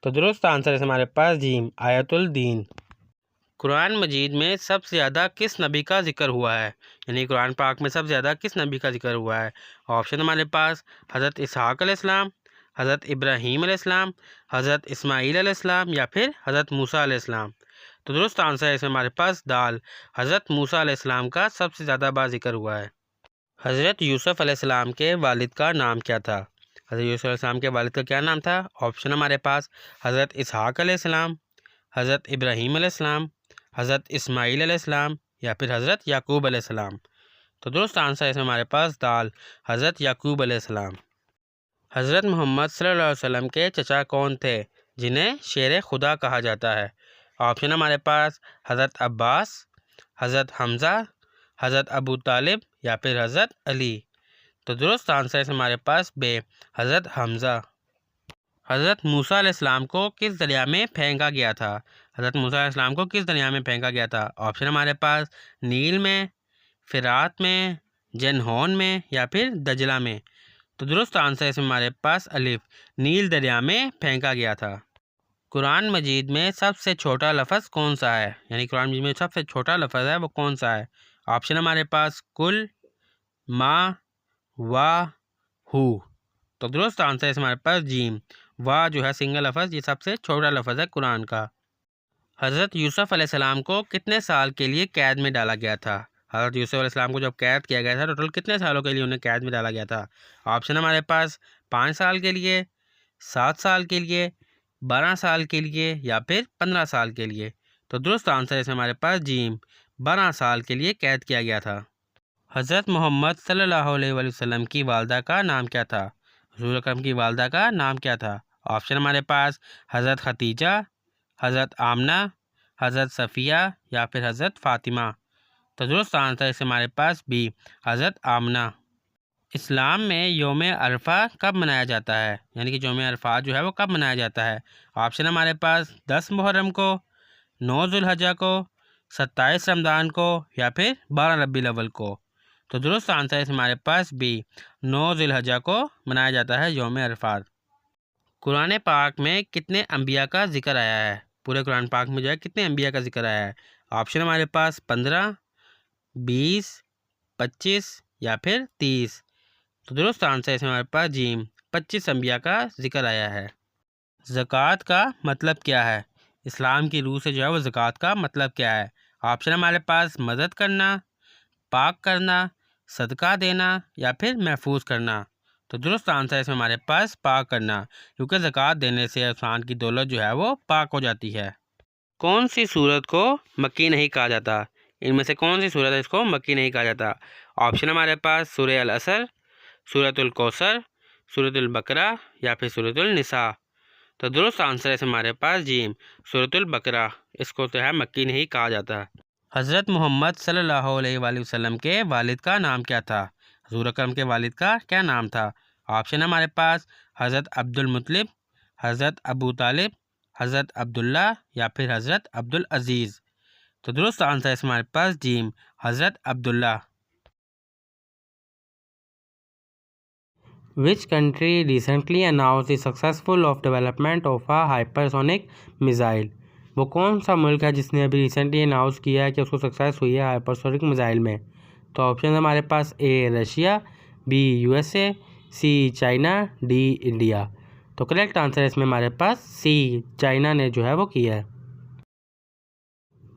तो दुरुस्त आंसर है हमारे पास जीम, आयतुल दीन। कुरान मजीद में सबसे ज़्यादा किस नबी का जिक्र हुआ है? यानी कुरान पाक में सबसे ज़्यादा किस नबी का जिक्र हुआ है? ऑप्शन हमारे पास हज़रत इसहाक़ अलैहिस्सलाम, हज़रत इब्राहीम अलैहिस्सलाम, हज़रत इस्माईल अलैहिस्सलाम या फिर हज़रत मूसा अलैहिस्सलाम। तो दुरुस्त आंसर है इसमें हमारे पास दाल, हज़रत मूसा अलैहिस्सलाम का सबसे ज़्यादा बार जिक्र हुआ है। हज़रत यूसुफ़ अलैहिस्सलाम के वालिद का नाम क्या था? हज़रत यूसुफ़ अलैहिस्सलाम के वालिद का क्या नाम था? ऑप्शन हमारे पास हज़रत इसहाक़ अलैहिस्सलाम, हज़रत इब्राहीम अलैहिस्सलाम, हज़रत इस्माईल अलैहिस्सलाम या फिर हज़रत याकूब अलैहिस्सलाम। तो दुरुस्त आंसर है इसमें हमारे पास दाल, हज़रत याकूब अलैहिस्सलाम। हज़रत मोहम्मद सल्लल्लाहु अलैहि वसल्लम के चचा कौन थे जिन्हें शेर खुदा कहा जाता है? ऑप्शन हमारे पास हज़रत अब्बास, हज़रत हमज़ा, हज़रत अबू तालिब या फिर हज़रत अली। तो दुरुस्त आंसर है हमारे पास बे, हज़रत हमज़ा। हज़रत मूसा अलैहिस्सलाम को किस दरिया में फेंका गया था? हज़रत मूसा अलैहिस्सलाम को किस दरिया में फेंका गया था? ऑप्शन हमारे पास नील में, फ़िरात में, जन्होन में या फिर दजला में। तो दुरुस्त आंसर है हमारे पास अलिफ, नील दरिया में फेंका गया था। कुरान मजीद में सबसे छोटा लफ्ज़ कौन सा है? यानी कुरान मजीद में सबसे छोटा लफ्ज़ है वो कौन सा है? ऑप्शन हमारे पास कुल, मा, वा, हु। तो दुरुस्त आंसर है हमारे पास जीम, वाह जो है सिंगल लफ्ज़, ये सबसे छोटा लफ्ज़ है कुरान का। हज़रत यूसुफ़ अलैहिस्सलाम को कितने साल के लिए कैद में डाला गया था? हज़रत यूसुफ़ अलैहिस्सलाम को जब कैद किया गया था, टोटल कितने सालों के लिए उन्हें कैद में डाला गया था? ऑप्शन हमारे पास 5 साल के लिए, 7 साल के लिए, 12 साल के लिए या फिर 15 साल के लिए। तो दुरुस्त आंसर इसमें हमारे पास जीम, 12 साल के लिए कैद किया गया था। हज़रत मोहम्मद सल्लल्लाहु अलैहि वसल्लम की वालदा का नाम क्या था? हुज़ूर अकरम की वालदा का नाम क्या था? ऑप्शन हमारे पास हज़रत खतीजा, हज़रत आमना, हज़रत सफ़िया या फिर हज़रत फ़ातिमा। तो दुरुस्त आंसर इस हमारे पास बी, हज़रत आमना। इस्लाम में यौम अरफा कब मनाया जाता है? यानी कि यौम अरफा जो है वो कब मनाया जाता है? ऑप्शन हमारे पास 10 मुहर्रम को, 9 ज़ुल्हज्जा को, 27 रमज़ान को या फिर 12 रबीउल अव्वल को। तो दुरुस्त आंसर इस हमारे पास बी, 9 ज़ुल्हज्जा को मनाया जाता है यौम अरफा। कुरान पाक में कितने अंबिया का जिक्र आया है? पूरे कुरान पाक में जो है कितने अंबिया का जिक्र आया है? ऑप्शन हमारे पास 15, 20, 25 या फिर 30। तो दुरुस्त आंसर इसमें हमारे पास जीम, 25 अंबिया का जिक्र आया है। ज़कात का मतलब क्या है? इस्लाम की रूह से जो है वो ज़कात का मतलब क्या है? ऑप्शन हमारे पास मदद करना, पाक करना, सदका देना या फिर महफूज करना। तो दुरुस्त आंसर इसमें हमारे पास पाक करना, क्योंकि ज़कात देने से इंसान की दौलत जो है वो पाक हो जाती है। कौन सी सूरत को मक्की नहीं कहा जाता? इनमें से कौन सी सूरत है इसको मक्की नहीं कहा जाता? ऑप्शन हमारे पास सूरह अल असर, सूरतुल कौसर, सूरतुल बकरा या फिर सूरतुल निसा। तो दुरुस्त आंसर है हमारे पास जीम, सूरतुल बकरा। इसको तो है मक्की नहीं कहा जाता। हज़रत मोहम्मद सल्लल्लाहु अलैहि वसल्लम के वालिद का नाम क्या था? हुज़ूर अकरम के वालिद का क्या नाम था? ऑप्शन हमारे पास हज़रत अब्दुल मुत्तलिब, हज़रत अबू तालिब, हज़रत अब्दुल्ला या फिर हज़रत अब्दुल अज़ीज़। तो दुरुस्त आंसर है हमारे पास जीम, हज़रत Abdullah. Which country recently announced the successful of development of a hypersonic missile? वो कौन सा मुल्क है जिसने अभी रिसेंटली अनाउंस किया है कि उसको सक्सेस हुई है हाइपरसोनिक मिसाइल में? तो ऑप्शन हमारे पास A Russia, B USA, C China, D India. तो करेक्ट आंसर है इसमें हमारे पास सी, चाइना ने जो है वो किया है।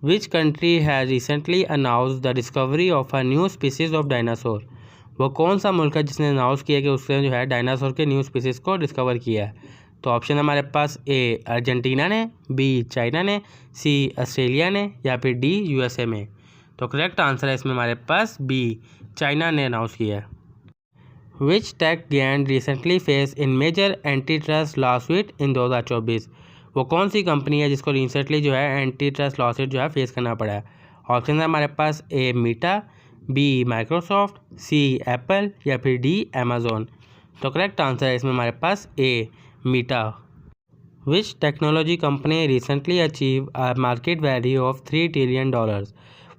Which country has recently announced the discovery of a new species of dinosaur? वो कौन सा मुल्क है जिसने अनाउंस किया कि उसने जो है डायनासोर के न्यू स्पीसीज को डिस्कवर किया है? तो ऑप्शन हमारे पास ए अर्जेंटीना ने, बी चाइना ने, सी ऑस्ट्रेलिया ने या फिर डी यूएसए में। तो करेक्ट आंसर है इसमें हमारे पास बी, चाइना ने अनाउंस किया है। Which tech giant recently face in major antitrust lawsuit in 2024? वो कौन सी कंपनी है जिसको रिसेंटली जो है एंटी ट्रस्ट लॉसूट जो है फेस करना पड़ा है? ऑप्शन है हमारे पास A Meta, B Microsoft, C Apple या फिर डी अमेज़ॉन। तो करेक्ट आंसर है इसमें हमारे पास A Meta. Which technology company recently achieve a market value of $3 trillion?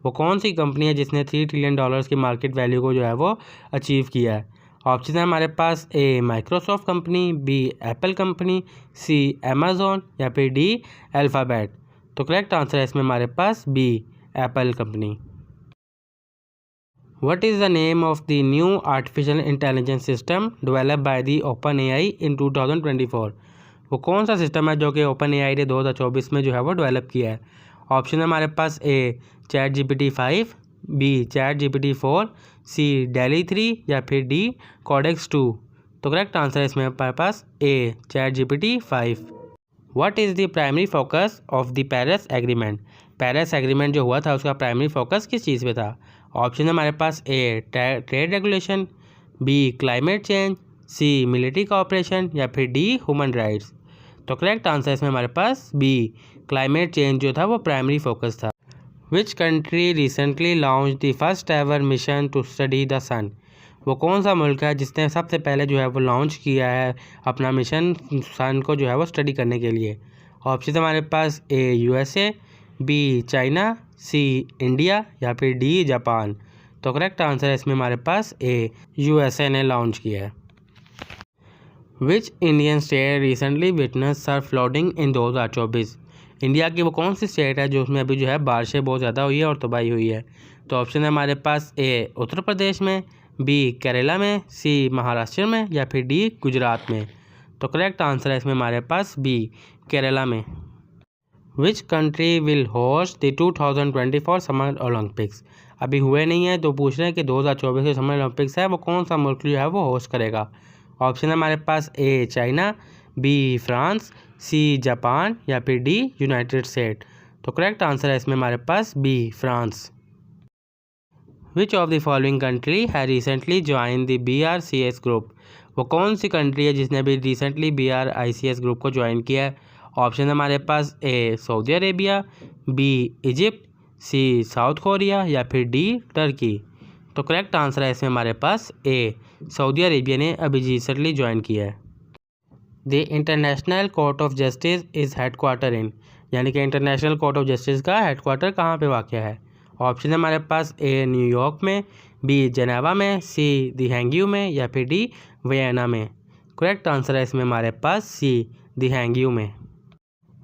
वो कौन सी कंपनी है जिसने $3 ट्रिलियन की मार्केट वैल्यू को जो है वो अचीव किया है? ऑप्शन है हमारे पास A Microsoft company, B Apple company, C Amazon या फिर डी अल्फ़ाबेट। तो करेक्ट आंसर है इसमें हमारे पास B Apple company. What is the name of the new artificial intelligence system developed by the OpenAI in 2024? वो कौन सा सिस्टम है जो कि OpenAI ने 2024 में जो है वो डेवलप किया है? ऑप्शन है हमारे पास ए ChatGPT-5, बी ChatGPT-4, सी DALL-E 3 या फिर डी Codex 2। तो करेक्ट आंसर है इसमें हमारे पास ए ChatGPT-5। What is the primary focus of the Paris Agreement? Paris agreement जो हुआ था उसका प्राइमरी फोकस किस चीज़ पे था? ऑप्शन है हमारे पास A trade regulation, B climate change, C military cooperation या फिर डी ह्यूमन राइट्स। तो करेक्ट आंसर इसमें हमारे पास बी क्लाइमेट चेंज जो था वो प्राइमरी फोकस था। Which country recently launch the first ever mission to study the sun? वो कौन सा मुल्क है जिसने सबसे पहले जो है वो लॉन्च किया है अपना मिशन सन को जो है वो स्टडी करने के लिए? ऑप्शन हमारे पास A USA, B China, C India या फिर डी जापान। तो करेक्ट आंसर है इसमें हमारे पास ए यूएसए ने लॉन्च किया है। Which Indian state recently witness Surf flooding in 2024? India की वो कौन सी स्टेट है जो उसमें अभी जो है बारिशें बहुत ज़्यादा हुई है और तबाही हुई है? तो ऑप्शन है हमारे पास ए उत्तर प्रदेश में, बी केरला में, सी महाराष्ट्र में या फिर डी गुजरात में। तो करेक्ट आंसर है इसमें हमारे पास बी, केरला में। Which country will host the 2024 summer Olympics. अभी हुए नहीं है तो पूछ रहे हैं कि 2024 के समर ओलंपिक्स है वो कौन सा मुल्क जो है वो होस्ट करेगा। ऑप्शन है हमारे पास A China, B France, C Japan या फिर डी यूनाइटेड स्टेट। तो करेक्ट आंसर है इसमें हमारे पास B, France. Which of the following country है recently join the BRICS group. वो कौन सी कंट्री है जिसने अभी रिसेंटली BRICS ग्रुप को ज्वाइन किया है। ऑप्शन है हमारे पास A Saudi Arabia, B Egypt, C South Korea या फिर डी टर्की। तो करेक्ट आंसर है इसमें हमारे पास ए, सऊदी अरेबिया ने अभी रिसेंटली ज्वाइन किया है। The international court of justice is headquarter इन, यानी कि इंटरनेशनल कोर्ट ऑफ जस्टिस का हेडक्वार्टर कहाँ पे वाक़ है। ऑप्शन है हमारे पास ए न्यूयॉर्क में, बी जेनेवा में, सी द हैंग में या फिर डी वियना में। करेक्ट आंसर है इसमें हमारे पास सी, द हैंग में।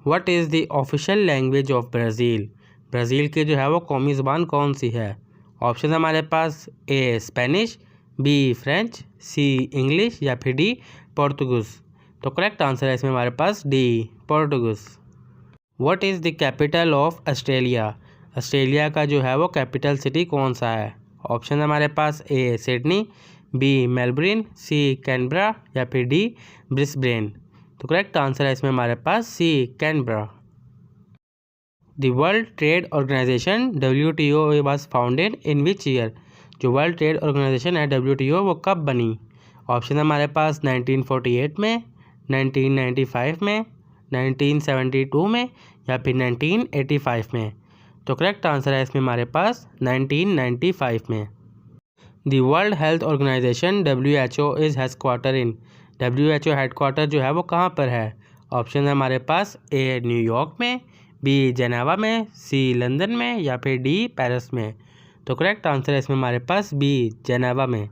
What is the official language of Brazil. Brazil की जो है वो कौमी ज़बान कौन सी है। ऑप्शन है हमारे पास A Spanish, B French, C English या फिर डी पोर्तुगीज़। तो करेक्ट आंसर है इसमें हमारे पास D, Portuguese. What is the capital of Australia. Australia का जो है वो कैपिटल सिटी कौन सा है। ऑप्शन है हमारे पास A Sydney, B Melbourne, C Canberra या फिर डी ब्रिस्बेन। तो करेक्ट आंसर है इसमें हमारे पास C, Canberra. The world trade organisation WTO was founded in which year. जो वर्ल्ड ट्रेड ऑर्गेनाइजेशन है WTO वो कब बनी। ऑप्शन है हमारे पास 1948 में, 1995 में, 1972 में या फिर 1985 में। तो करेक्ट आंसर है इसमें हमारे पास 1995 में। The world health organization WHO is headquarter in. WHO headquarter जो है वो कहाँ पर है। ऑप्शन है हमारे पास ए न्यूयॉर्क में, बी जेनेवा में, सी लंदन में या फिर डी पेरिस में। तो करेक्ट आंसर है इसमें हमारे पास बी, जेनेवा में।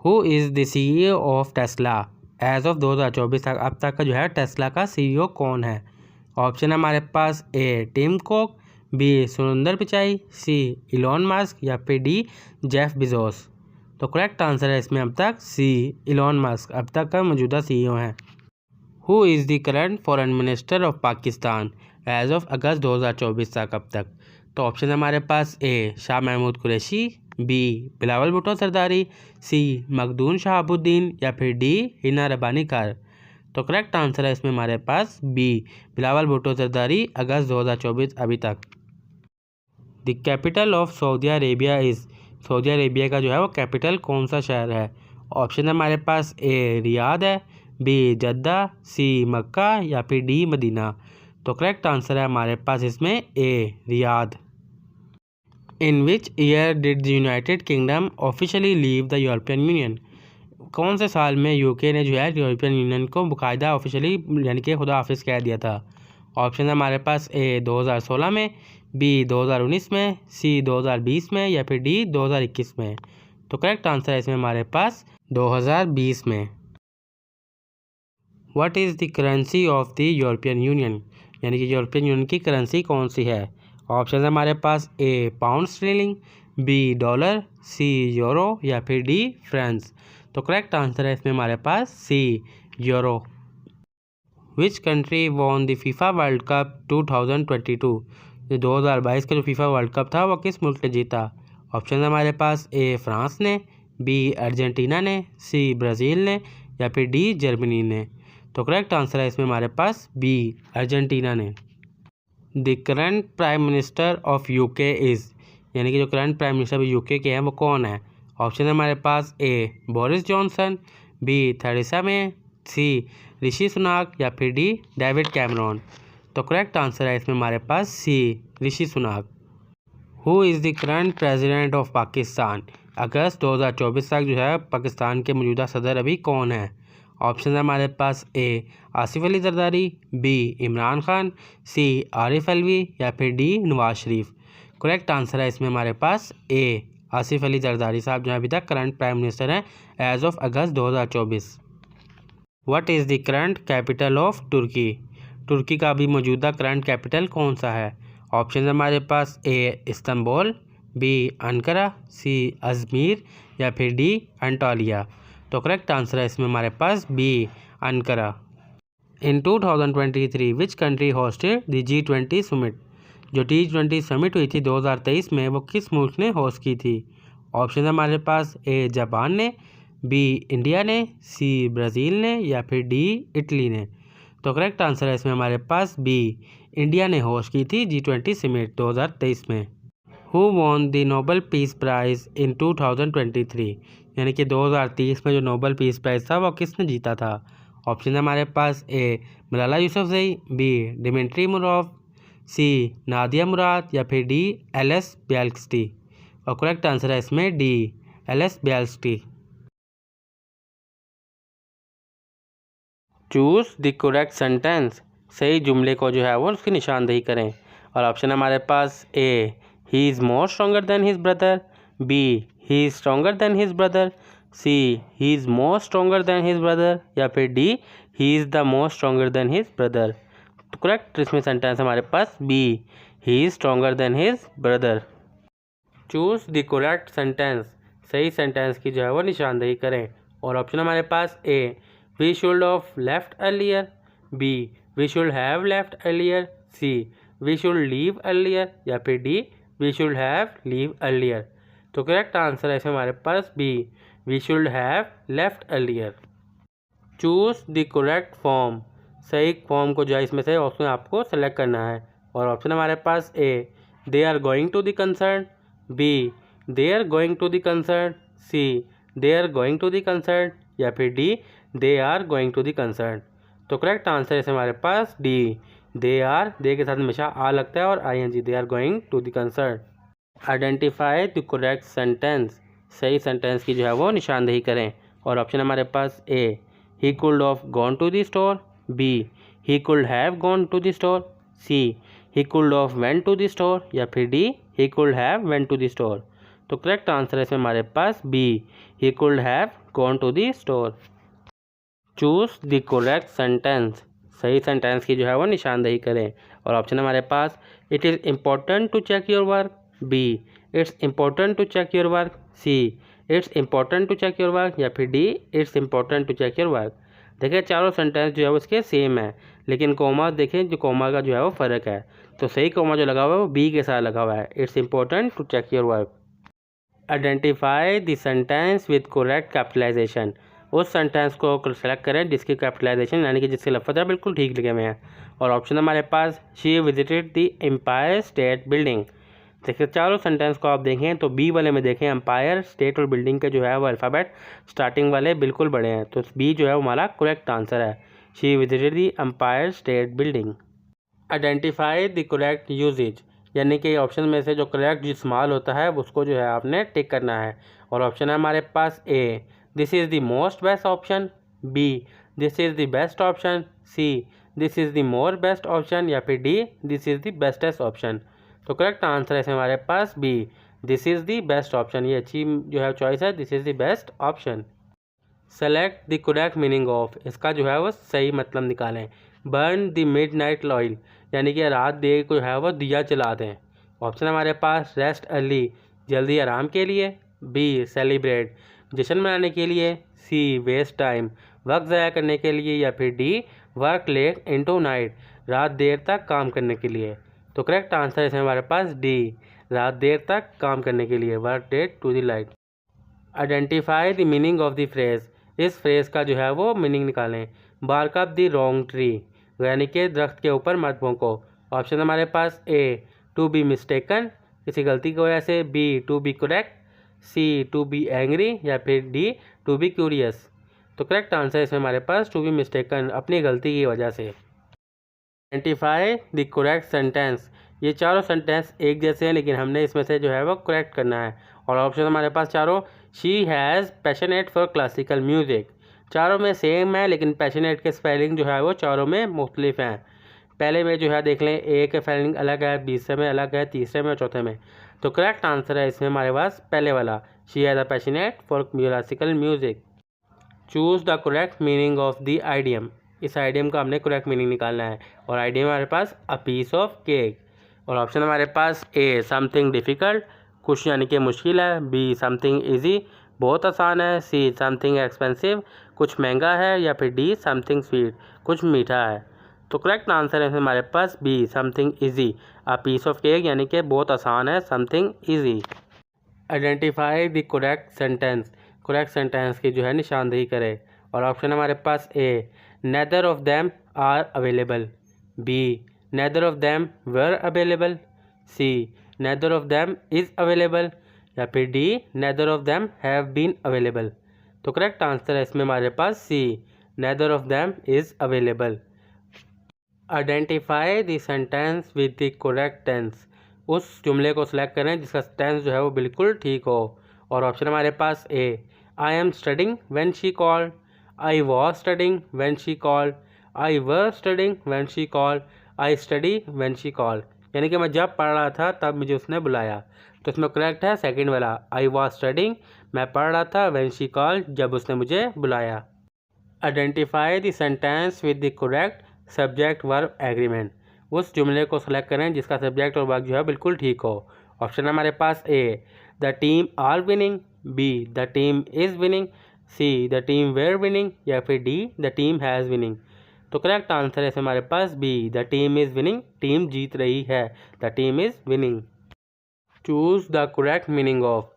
Who is the CEO of Tesla. As of 2024 तक अब तक का जो है टेस्ला का CEO कौन है। ऑप्शन है हमारे पास A Tim Cook, B Surendra Pichai, C Elon Musk या फिर डी जेफ बेजोस। तो करेक्ट आंसर है इसमें अब तक सी, इलॉन मस्क अब तक का मौजूदा CEO हैं। Who is the current foreign minister of Pakistan as of August 2024 तक अब तक। तो ऑप्शन है हमारे पास A Shah Mahmood Qureshi, B Bilawal Bhutto Zardari, C Makhdoom Shahabuddin या फिर डी हिना रब्बानी कार। तो करेक्ट आंसर है इसमें हमारे पास बी, बिलावल भुट्टो सरदारी अगस्त 2024 अभी तक। The capital of Saudi Arabia is. Saudi Arabia का जो है वो कैपिटल कौन सा शहर है। ऑप्शन है हमारे पास ए रियाद है, बी जद्दा, सी मक्का या फिर डी मदीना। तो करेक्ट आंसर है हमारे पास इसमें A Riyadh. In which year did the United Kingdom officially leave the European Union. कौन से साल में यूके ने जो है यूरोपियन यूनियन को बाकायदा ऑफिशियली यानी कि खुदा हाफिज़ कह दिया था। ऑप्शन है हमारे पास ए 2016 में, बी 2019 में, सी 2020 में या फिर डी 2021 में। तो करेक्ट आंसर है इसमें हमारे पास 2020 में। What is the currency of the European union, यानी कि यूरोपियन यूनियन की करेंसी कौन सी है। ऑप्शन है हमारे पास A pound sterling, B dollar, C euro या फिर डी फ्रांस। तो करेक्ट आंसर है इसमें हमारे पास C, euro. Which country won the FIFA World Cup 2022। जो 2022 का जो फीफा वर्ल्ड कप था वो किस मुल्क ने जीता। ऑप्शन है हमारे पास ए फ्रांस ने, बी अर्जेंटीना ने, सी ब्राज़ील ने या फिर डी जर्मनी ने। तो करेक्ट आंसर है इसमें हमारे पास बी, अर्जेंटीना ने। The current prime minister of UK is, यानी कि जो करंट प्राइम मिनिस्टर यूके के हैं वो कौन है। ऑप्शन है हमारे पास A Boris Johnson, B Theresa May, C Rishi Sunak या फिर डी डेविड कैमरॉन। तो करेक्ट आंसर है इसमें हमारे पास C, Rishi Sunak. Who is the current president of Pakistan. अगस्त 2024 तक जो है पाकिस्तान के मौजूदा सदर अभी कौन है। ऑप्शन है हमारे पास ए आसिफ अली जरदारी, बी इमरान खान, सी आरिफ अलवी या फिर D Nawaz Sharif. Correct answer है इसमें हमारे पास ए आसिफ अली जरदारी साहब जो अभी तक करंट प्राइम मिनिस्टर हैं as of August 2024। What is the current capital of Turkey. तुर्की का अभी मौजूदा करंट कैपिटल कौन सा है। ऑप्शन है हमारे पास ए इस्तांबुल, बी अंकारा, सी अजमीर या फिर डी अंटालिया। तो करेक्ट आंसर है इसमें हमारे पास B, Ankara. In 2023, which country hosted the G20 summit? जो G20 समिट हुई थी 2023 में, वो किस मुल्क ने होस्ट की थी? ऑप्शन है हमारे पास ए जापान ने, बी इंडिया ने, सी ब्राज़ील ने, या फिर डी इटली ने। तो करेक्ट आंसर है इसमें हमारे पास बी, इंडिया ने होस्ट की थी G20 समिट 2023 में। Who won the Nobel peace prize इन 2023? यानी कि 2023 में जो नोबेल पीस प्राइज़ था वो किसने जीता था? ऑप्शन है हमारे पास ए मलाला यूसुफजई, बी डिमिट्री मुराव, सी नादिया मुराद, या फिर डी एल.एस. ब्याल्स्की। और करेक्ट आंसर है इसमें डी एल.एस. ब्याल्स्की। Choose the correct sentence. सही जुमले को जो है वो उसकी निशानदेही करें। और ऑप्शन हमारे पास A he is more stronger than his brother, B he is stronger than his brother, C he is more stronger than his brother, या फिर D he is the more stronger than his brother. तो correct इसमें sentence हमारे पास B, he is stronger than his brother. Choose the correct sentence. सही sentence की जो है वो निशानदेही करें। और ऑप्शन हमारे पास A we should of left earlier, B we should have left earlier, C we should leave earlier, या फिर D we should have leave earlier. तो करेक्ट आंसर है इसमें हमारे पास B, we should have left earlier. Choose the correct form. सही form को जो है इसमें से ऑप्शन आपको सेलेक्ट करना है। और ऑप्शन हमारे पास A they are going to the concern, B they are going to the concern, C they are going to the concern, या फिर D they are going to the concern. तो correct answer है हमारे पास D, they are, दे के साथ हमेशा आ लगता है, और ING, they are going to the concern. Identify the correct sentence. सही सेंटेंस की जो है वो निशानदेही करें। और ऑप्शन हमारे पास A he could of gone to the store, B he could have gone to the store, C he could of went to the store, या फिर D he could have went to the store. तो correct answer है इसमें हमारे पास B, he could have gone to the store. Choose the correct sentence. सही sentence की जो है वो निशानदेही करें। और ऑप्शन हमारे पास it is important to check your work, B it's important to check your work, C it's important to check your work, या फिर D it's important to check your work. देखिए चारों सेंटेंस जो है वो इसके सेम है, लेकिन कोमा देखें, जो कोमा का जो है वो फ़र्क है। तो सही कोमा जो लगा हुआ है वो बी के साथ लगा हुआ है, it's important to check your work. Identify the sentence with correct capitalization. उस सेंटेंस को सेलेक्ट करें जिसकी कैपिटलाइजेशन यानी कि जिसके लफ्ज़ है बिल्कुल ठीक लिखे हुए हैं। और ऑप्शन हमारे पास she visited the empire state Building. देखिए चारों सेंटेंस को आप देखें तो बी वाले में देखें एम्पायर स्टेट और बिल्डिंग के जो है वो अल्फ़ाबेट स्टार्टिंग वाले बिल्कुल बड़े हैं, तो बी जो है वो हमारा करेक्ट आंसर है, she visited the empire state building. Identify the correct usage, यानी कि ऑप्शन में से जो करेक्ट इस्तेमाल होता है उसको जो है आपने टिक करना है। और ऑप्शन है हमारे पास A this is the most best option, B this is the best option, C this is the more best option, या फिर D this is the bestest option. तो करेक्ट आंसर है हमारे पास B, this is the best option. ये अच्छी जो है चॉइस है, this is the best option. Select the correct meaning of, इसका जो है वो सही मतलब निकालें। बर्न द मिडनाइट ऑयल, यानी कि रात देर को है वो दिया जला दें। ऑप्शन हमारे पास रेस्ट अर्ली, जल्दी आराम के लिए, बी सेलिब्रेट, जश्न मनाने के लिए, सी वेस्ट टाइम, वक्त ज़ाया करने के लिए, या फिर D work late into night, रात देर तक काम करने के लिए। तो करेक्ट आंसर है हमारे पास डी, रात देर तक काम करने के लिए, work late to the light. Identify the meaning of the phrase, इस फ्रेज का जो है वो मीनिंग निकालें। Bark up the wrong tree, यानी कि दरख्त के ऊपर मत भौंको। ऑप्शन हमारे पास ए टू बी मिस्टेकन, किसी गलती की वजह से, B to be correct, C to be angry, या फिर डी टू बी क्यूरियस। तो करेक्ट आंसर है इसमें हमारे पास टू बी मिस्टेकन, अपनी गलती की वजह से। आइडेंटिफाई द करेक्ट सेंटेंस, ये चारों सेंटेंस एक जैसे हैं लेकिन हमने इसमें से जो है वो करेक्ट करना है। और ऑप्शन हमारे पास चारों she has passionate for classical music, चारों में सेम है लेकिन पैशनेट के स्पेलिंग जो है वो चारों में मुख्तलिफ हैं। पहले में जो है देख लें, ए के स्पेलिंग अलग है, दूसरे में अलग है, तीसरे में और चौथे में। तो करेक्ट आंसर है इसमें हमारे पास पहले वाला, she has a passionate for classical music. Choose the correct meaning of the idiom, इस आइडियम का हमने करेक्ट मीनिंग निकालना है। और आइडियम हमारे पास अ पीस ऑफ केक। और ऑप्शन हमारे पास ए समथिंग डिफ़िकल्ट, कुछ यानी कि मुश्किल है, बी समथिंग ईजी, बहुत आसान है, सी समथिंग एक्सपेंसिव कुछ महंगा है, या फिर डी समथिंग स्वीट कुछ मीठा है। तो करेक्ट आंसर है हमारे पास B something easy, a piece of cake, यानी कि बहुत आसान है, something easy. Identify the correct sentence, correct sentence की जो है निशानदेही करें। और ऑप्शन हमारे पास A neither of them are available, B neither of them were available, C neither of them is available, या फिर D neither of them have been available. तो करेक्ट आंसर है इसमें हमारे पास C neither of them is available. Identify the sentence with the correct tense, उस जुमले को सिलेक्ट करें जिसका टेंस जो है वो बिल्कुल ठीक हो। और ऑप्शन हमारे पास A I am studying when she called, I was studying when she called, I were studying when she called, I study when she called, यानी कि मैं जब पढ़ रहा था तब मुझे उसने बुलाया। तो इसमें करेक्ट है सेकंड वाला, आई वॉज स्टडिंग, मैं पढ़ रहा था, व्हेन शी कॉल्ड, जब उसने मुझे बुलाया। Identify the sentence with the correct subject verb agreement, उस जुमले को सेलेक्ट करें जिसका सब्जेक्ट और वर्ब जो है बिल्कुल ठीक हो। ऑप्शन हमारे पास A the team are winning, B the team is winning, C the team were winning, या फिर D the team has winning. तो करेक्ट आंसर है हमारे पास B the team is winning, team जीत रही है, the team is winning. Choose the correct meaning of,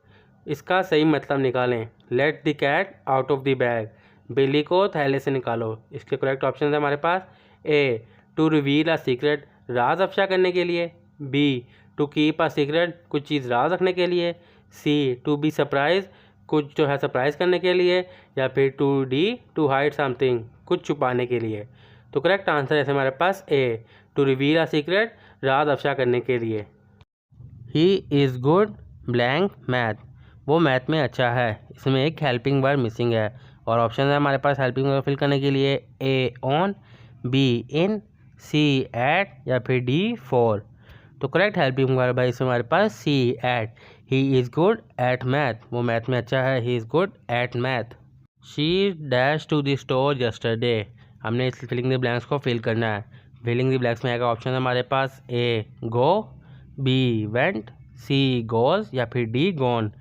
इसका सही मतलब निकालें। Let the cat out of the bag, बिल्ली को थैले से निकालो। इसके करेक्ट ऑप्शन है हमारे पास A to reveal a secret, राज अफशा करने के लिए, B to keep a secret, कुछ चीज़ राज रखने के लिए, सी टू बी सरप्राइज, कुछ जो है सरप्राइज करने के लिए, या फिर to D to hide something, कुछ छुपाने के लिए। तो करेक्ट आंसर है हमारे पास A to reveal a secret, राज अफशा करने के लिए। He is good blank math, वो मैथ में अच्छा है, इसमें एक हेल्पिंग वर्ब मिसिंग है। और ऑप्शन है हमारे पास हेल्पिंग वर्ब फिल करने के लिए A on, B in, C at, या फिर डी फॉर। तो करेक्ट हेल्पिंग वर्ब है इसमें हमारे पास C at, he is good at math, वो मैथ में अच्छा है, he is good at math. She dash to the store yesterday, हमने इस फिलिंग द ब्लैंक्स को फिल करना है। फिलिंग द ब्लैंक्स में आएगा ऑप्शन हमारे पास A go, B went, C goes, या फिर डी गॉन।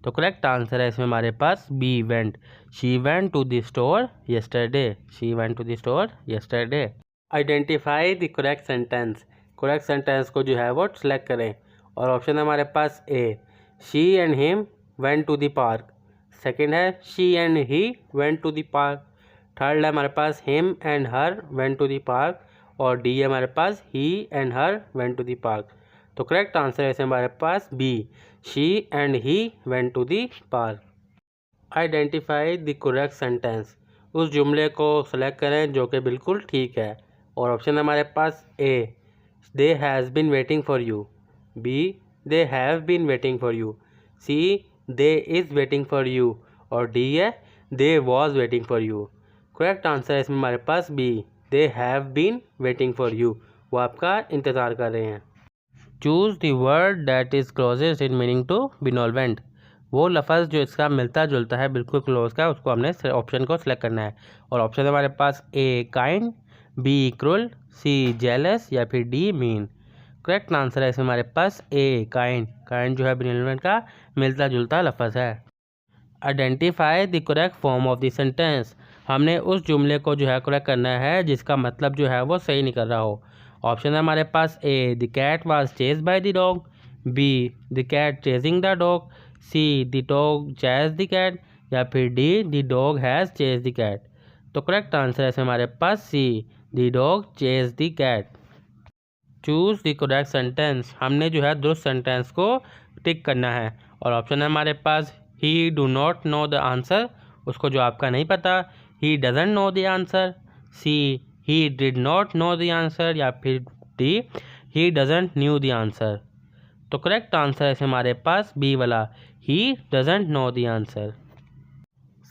तो करेक्ट आंसर है इसमें हमारे पास B went, she went to the store yesterday, she went to the store yesterday. Identify the correct sentence, correct sentence को जो है वो सिलेक्ट करें। और ऑप्शन है हमारे पास A she and him went to the park, second है she and he went to the park, third है हमारे पास him and her went to the park, और डी है हमारे पास he and her went to the park. तो correct answer है हमारे पास B she and he went to the park. Identify the correct sentence, उस जुमले को सेलेक्ट करें जो कि बिल्कुल ठीक है। और ऑप्शन है हमारे पास A they has been waiting for you, B they have been waiting for you, C they is waiting for you, और डी है they was waiting for you. Correct answer है इसमें हमारे पास B they have been waiting for you, वो आपका इंतज़ार कर रहे हैं। Choose the word that is closest in meaning to benevolent, वो लफ्ज़ जो इसका मिलता जुलता है बिल्कुल क्लोज का, उसको हमने ऑप्शन को सिलेक्ट करना है। और ऑप्शन हमारे पास A kind, B cruel, C jealous, या फिर डी मीन। करेक्ट आंसर है इसमें हमारे पास ए काइंड, काइंड जो है बिनोल्वेंट का मिलता जुलता लफ्ज़ है। Identify the correct form of the sentence, हमने उस जुमले को जो है करेक्ट करना है जिसका मतलब जो है वो सही निकल रहा हो। ऑप्शन है हमारे पास A the cat was chased by the dog, B the cat chasing the dog, C the dog chase the cat, या फिर D the dog has chase the cat. तो करेक्ट आंसर है हमारे पास C the dog chase the cat. Choose the correct sentence, हमने जो है दुरुस्त सेंटेंस को टिक करना है। और ऑप्शन है हमारे पास he do not know the answer, उसको जो आपका नहीं पता, he doesn't know the answer, C he did not know the answer, या फिर D he doesn't knew the answer. तो करेक्ट आंसर है हमारे पास बी वाला, he doesn't know the answer.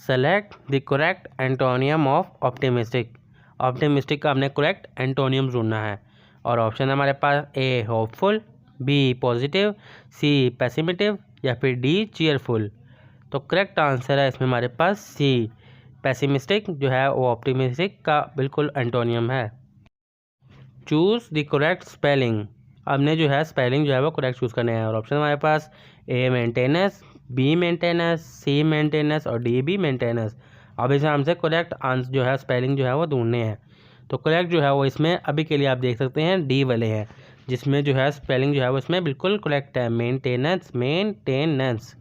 Select the correct antonym of optimistic, optimistic का हमने correct antonym ढूंढना है। और ऑप्शन है हमारे पास ए होपफुल, बी पॉजिटिव, सी पेसिमिटिव, या फिर डी चीयरफुल। तो करेक्ट आंसर है इसमें हमारे पास सी पेसिमिस्टिक जो है वो ऑप्टिमिस्टिक का बिल्कुल एंटोनियम है। चूज़ द करेक्ट स्पेलिंग, हमने जो है स्पेलिंग जो है वो करेक्ट चूज़ करने हैं। और ऑप्शन हमारे पास ए मेंटेनेंस, बी मेंटेनेंस, सी मेंटेनेंस और डी भी मेंटेनेंस। अब इसे हमसे करेक्ट आंसर जो है स्पेलिंग जो है वो ढूंढने हैं। तो करेक्ट जो है वो इसमें अभी के लिए आप देख सकते हैं डी वाले हैं, जिसमें जो है स्पेलिंग जो है वो इसमें बिल्कुल करेक्ट है, maintenance, maintenance.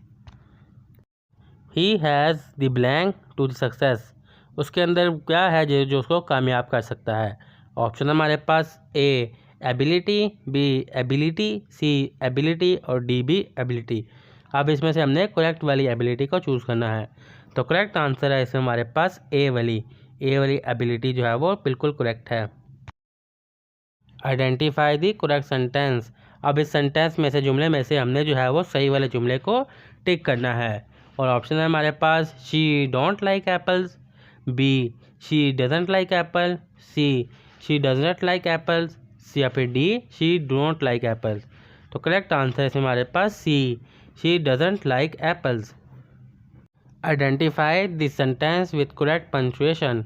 He has the blank to the success. उसके अंदर क्या है जो जो उसको कामयाब कर सकता है? ऑप्शन हमारे पास ए एबिलिटी, बी एबिलिटी, सी एबिलिटी और डी भी एबिलिटी। अब इसमें से हमने करेक्ट वाली एबिलिटी को चूज़ करना है। तो करेक्ट आंसर है इसमें हमारे पास ए वाली एबिलिटी जो है वो बिल्कुल करेक्ट है। Identify the correct sentence. अब इस सेंटेंस में से जुमले में से हमने जो है वो सही वाले जुमले को टिक करना है। और ऑप्शन है हमारे पास she don't like apples, B she doesn't like apple, C she does not like apples, या फिर D she don't like apples. तो करेक्ट आंसर है इसमें हमारे पास C she doesn't like apples. Identify the sentence with correct punctuation.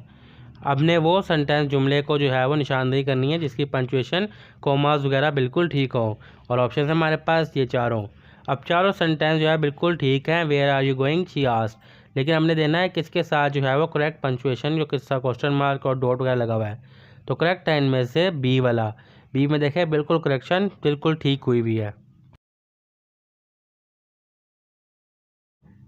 आपने वो sentence जुमले को जो है वो निशानदेही करनी है जिसकी पंचुएशन कोमास वगैरह बिल्कुल ठीक हो। और ऑप्शन है हमारे पास ये चारों। अब चारों सेंटेंस जो है बिल्कुल ठीक है। Where are you going she asked. लेकिन हमने देना है किसके साथ जो है वो करेक्ट पंचुएशन, जो किसका क्वेश्चन मार्क और डॉट वगैरह लगा हुआ है। तो करेक्ट है इनमें से बी वाला। बी में देखें बिल्कुल करेक्शन बिल्कुल ठीक हुई भी है।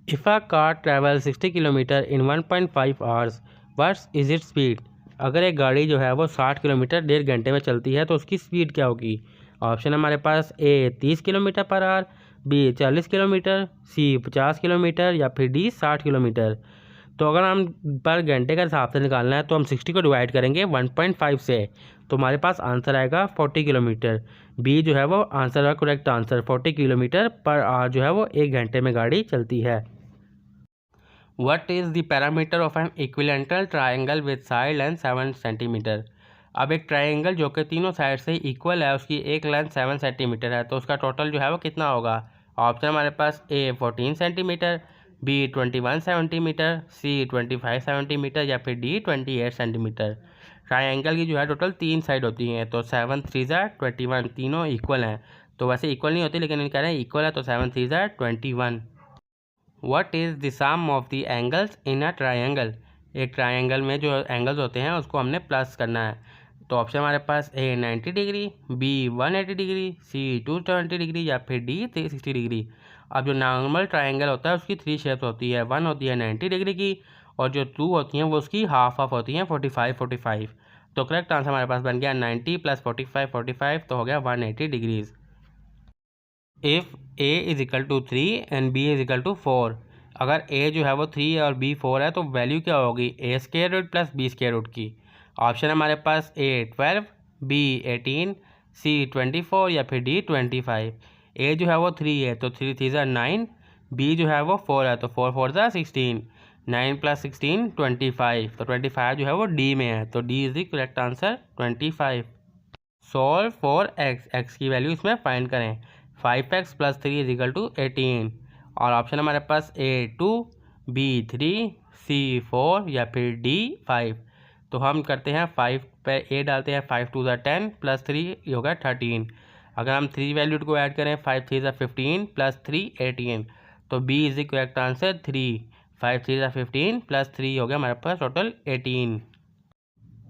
If a car travel 60 kilometre in 1.5 hours, what's is it speed. अगर एक गाड़ी जो है वो 60 किलोमीटर 1.5 घंटे में चलती है तो उसकी स्पीड क्या होगी? ऑप्शन हमारे पास A 30 kilometre per hour, B 40 kilometre, C 50 kilometre या फिर डी 60 किलोमीटर। तो अगर हम पर घंटे का हिसाब से निकालना है तो हम 60 को डिवाइड करेंगे 1.5 से, तो हमारे पास आंसर आएगा 40 किलोमीटर। बी जो है वो आंसर है correct answer. 40 kilometre per our जो है वो 1 घंटे में गाड़ी चलती है। What is the parameter of an equilateral triangle with side length 7 centimetre. अब एक ट्राइंगल जो कि तीनों साइड से इक्वल है, उसकी एक लेंथ 7 सेंटीमीटर है, तो उसका टोटल जो है वो कितना होगा? ऑप्शन हमारे पास ए 14 सेंटीमीटर, बी 21 सेंटीमीटर, सी 25 सेंटीमीटर या फिर डी 28 सेंटीमीटर। ट्राइंगल की जो है टोटल 3 साइड होती हैं, तो 7 3 21, तीनों इक्वल हैं। तो वैसे इक्वल नहीं होती लेकिन कह रहे हैं इक्वल है, तो 7 3 21। What is the sum of the angles in a triangle। एक ट्राइंगल में जो एंगल्स होते हैं उसको हमने प्लस करना है। तो ऑप्शन हमारे पास ए 90 डिग्री, बी 180 डिग्री, सी 270 डिग्री या फिर डी 360 डिग्री। अब जो नॉर्मल ट्राइंगल होता है उसकी 3 शेप्स होती है। 1 होती है 90 डिग्री की और जो 2 होती हैं वो उसकी हाफ होती हैं 45। तो करेक्ट आंसर हमारे पास बन गया 90 + 45 तो हो गया 180 degrees. If A is equal to 3 and B is equal to 4। अगर ए जो है वो 3 है और बी 4 है तो वैल्यू क्या होगी? A square root plus B square root की। ऑप्शन हमारे पास ए 12, बी 18, सी 24 या फिर डी 25। ए जो है वो 3 है तो 3 3 ज़ा 9, बी जो है वो 4 है तो 4 4 ज़ा 16, 9 + 16 25। तो 25 जो है वो डी में है, तो D is the correct answer 25। Solve for x, x की वैल्यू इसमें फाइंड करें। 5x + 3 = 18 और ऑप्शन हमारे पास ए 2, बी 3, सी 4 या फिर डी 5। तो हम करते हैं 5 पे ए डालते हैं, 5 2 ज़ा 10 + 3 ये होगा 13। अगर हम 3 वैल्यू को ऐड करें 5 3 ज़ा 15 + 3 18, तो B is the correct answer 3। 5 3 ज़ा 15 + 3 हो गया हमारे पास total 18।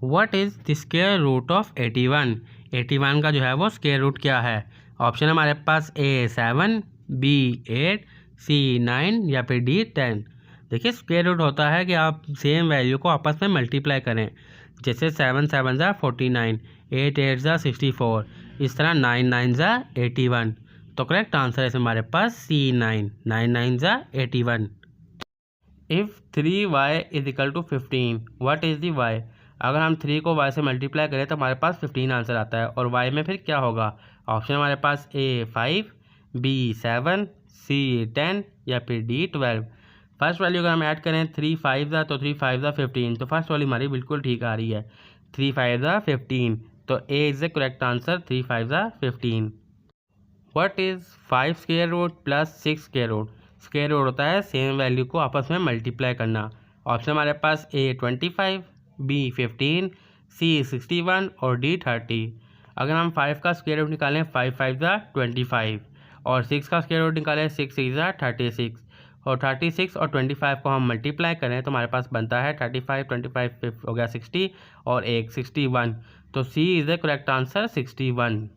What is the square root of 81। 81 का जो है वो स्क्वायर रूट क्या है? ऑप्शन हमारे पास ए 7, बी 8, सी 9 या फिर डी 10। देखिए स्क्वायर रूट होता है कि आप सेम वैल्यू को आपस में मल्टीप्लाई करें। जैसे 7 7 ज़ा 49, 8 8 ज़ा 64, इस तरह 9 9 ज़ा 81। तो करेक्ट आंसर है हमारे पास सी 9, 9 9 ज़ा 81। If 3y is equal to 15, what is the y। अगर हम 3 को y से मल्टीप्लाई करें तो हमारे पास 15 आंसर आता है और y में फिर क्या होगा? ऑप्शन हमारे पास ए 5, बी 7, सी 10 या फिर डी 12। फर्स्ट वैल्यू अगर हम ऐड करें 3 5 ज़ा तो 3 5 ज़ा 15, तो फर्स्ट वाली हमारी बिल्कुल ठीक आ रही है। 3 5 ज़ा 15, तो A is the correct answer 3 5 ज़ा 15। What is 5 square root plus 6 square root. Square root होता है सेम वैल्यू को आपस में मल्टीप्लाई करना। ऑप्शन हमारे पास ए 25, बी 15, सी 61 और डी 30। अगर हम 5 का स्क्वायर रूट निकालें 5 5 ज़ा 25 और 6 का स्क्वायर रूट निकालें 6 6 ज़ा 36। और 36 और 25 को हम मल्टीप्लाई करें तो हमारे पास बनता है 35, 25 हो गया 60 और एक 61। तो सी इज़ द करेक्ट आंसर 61।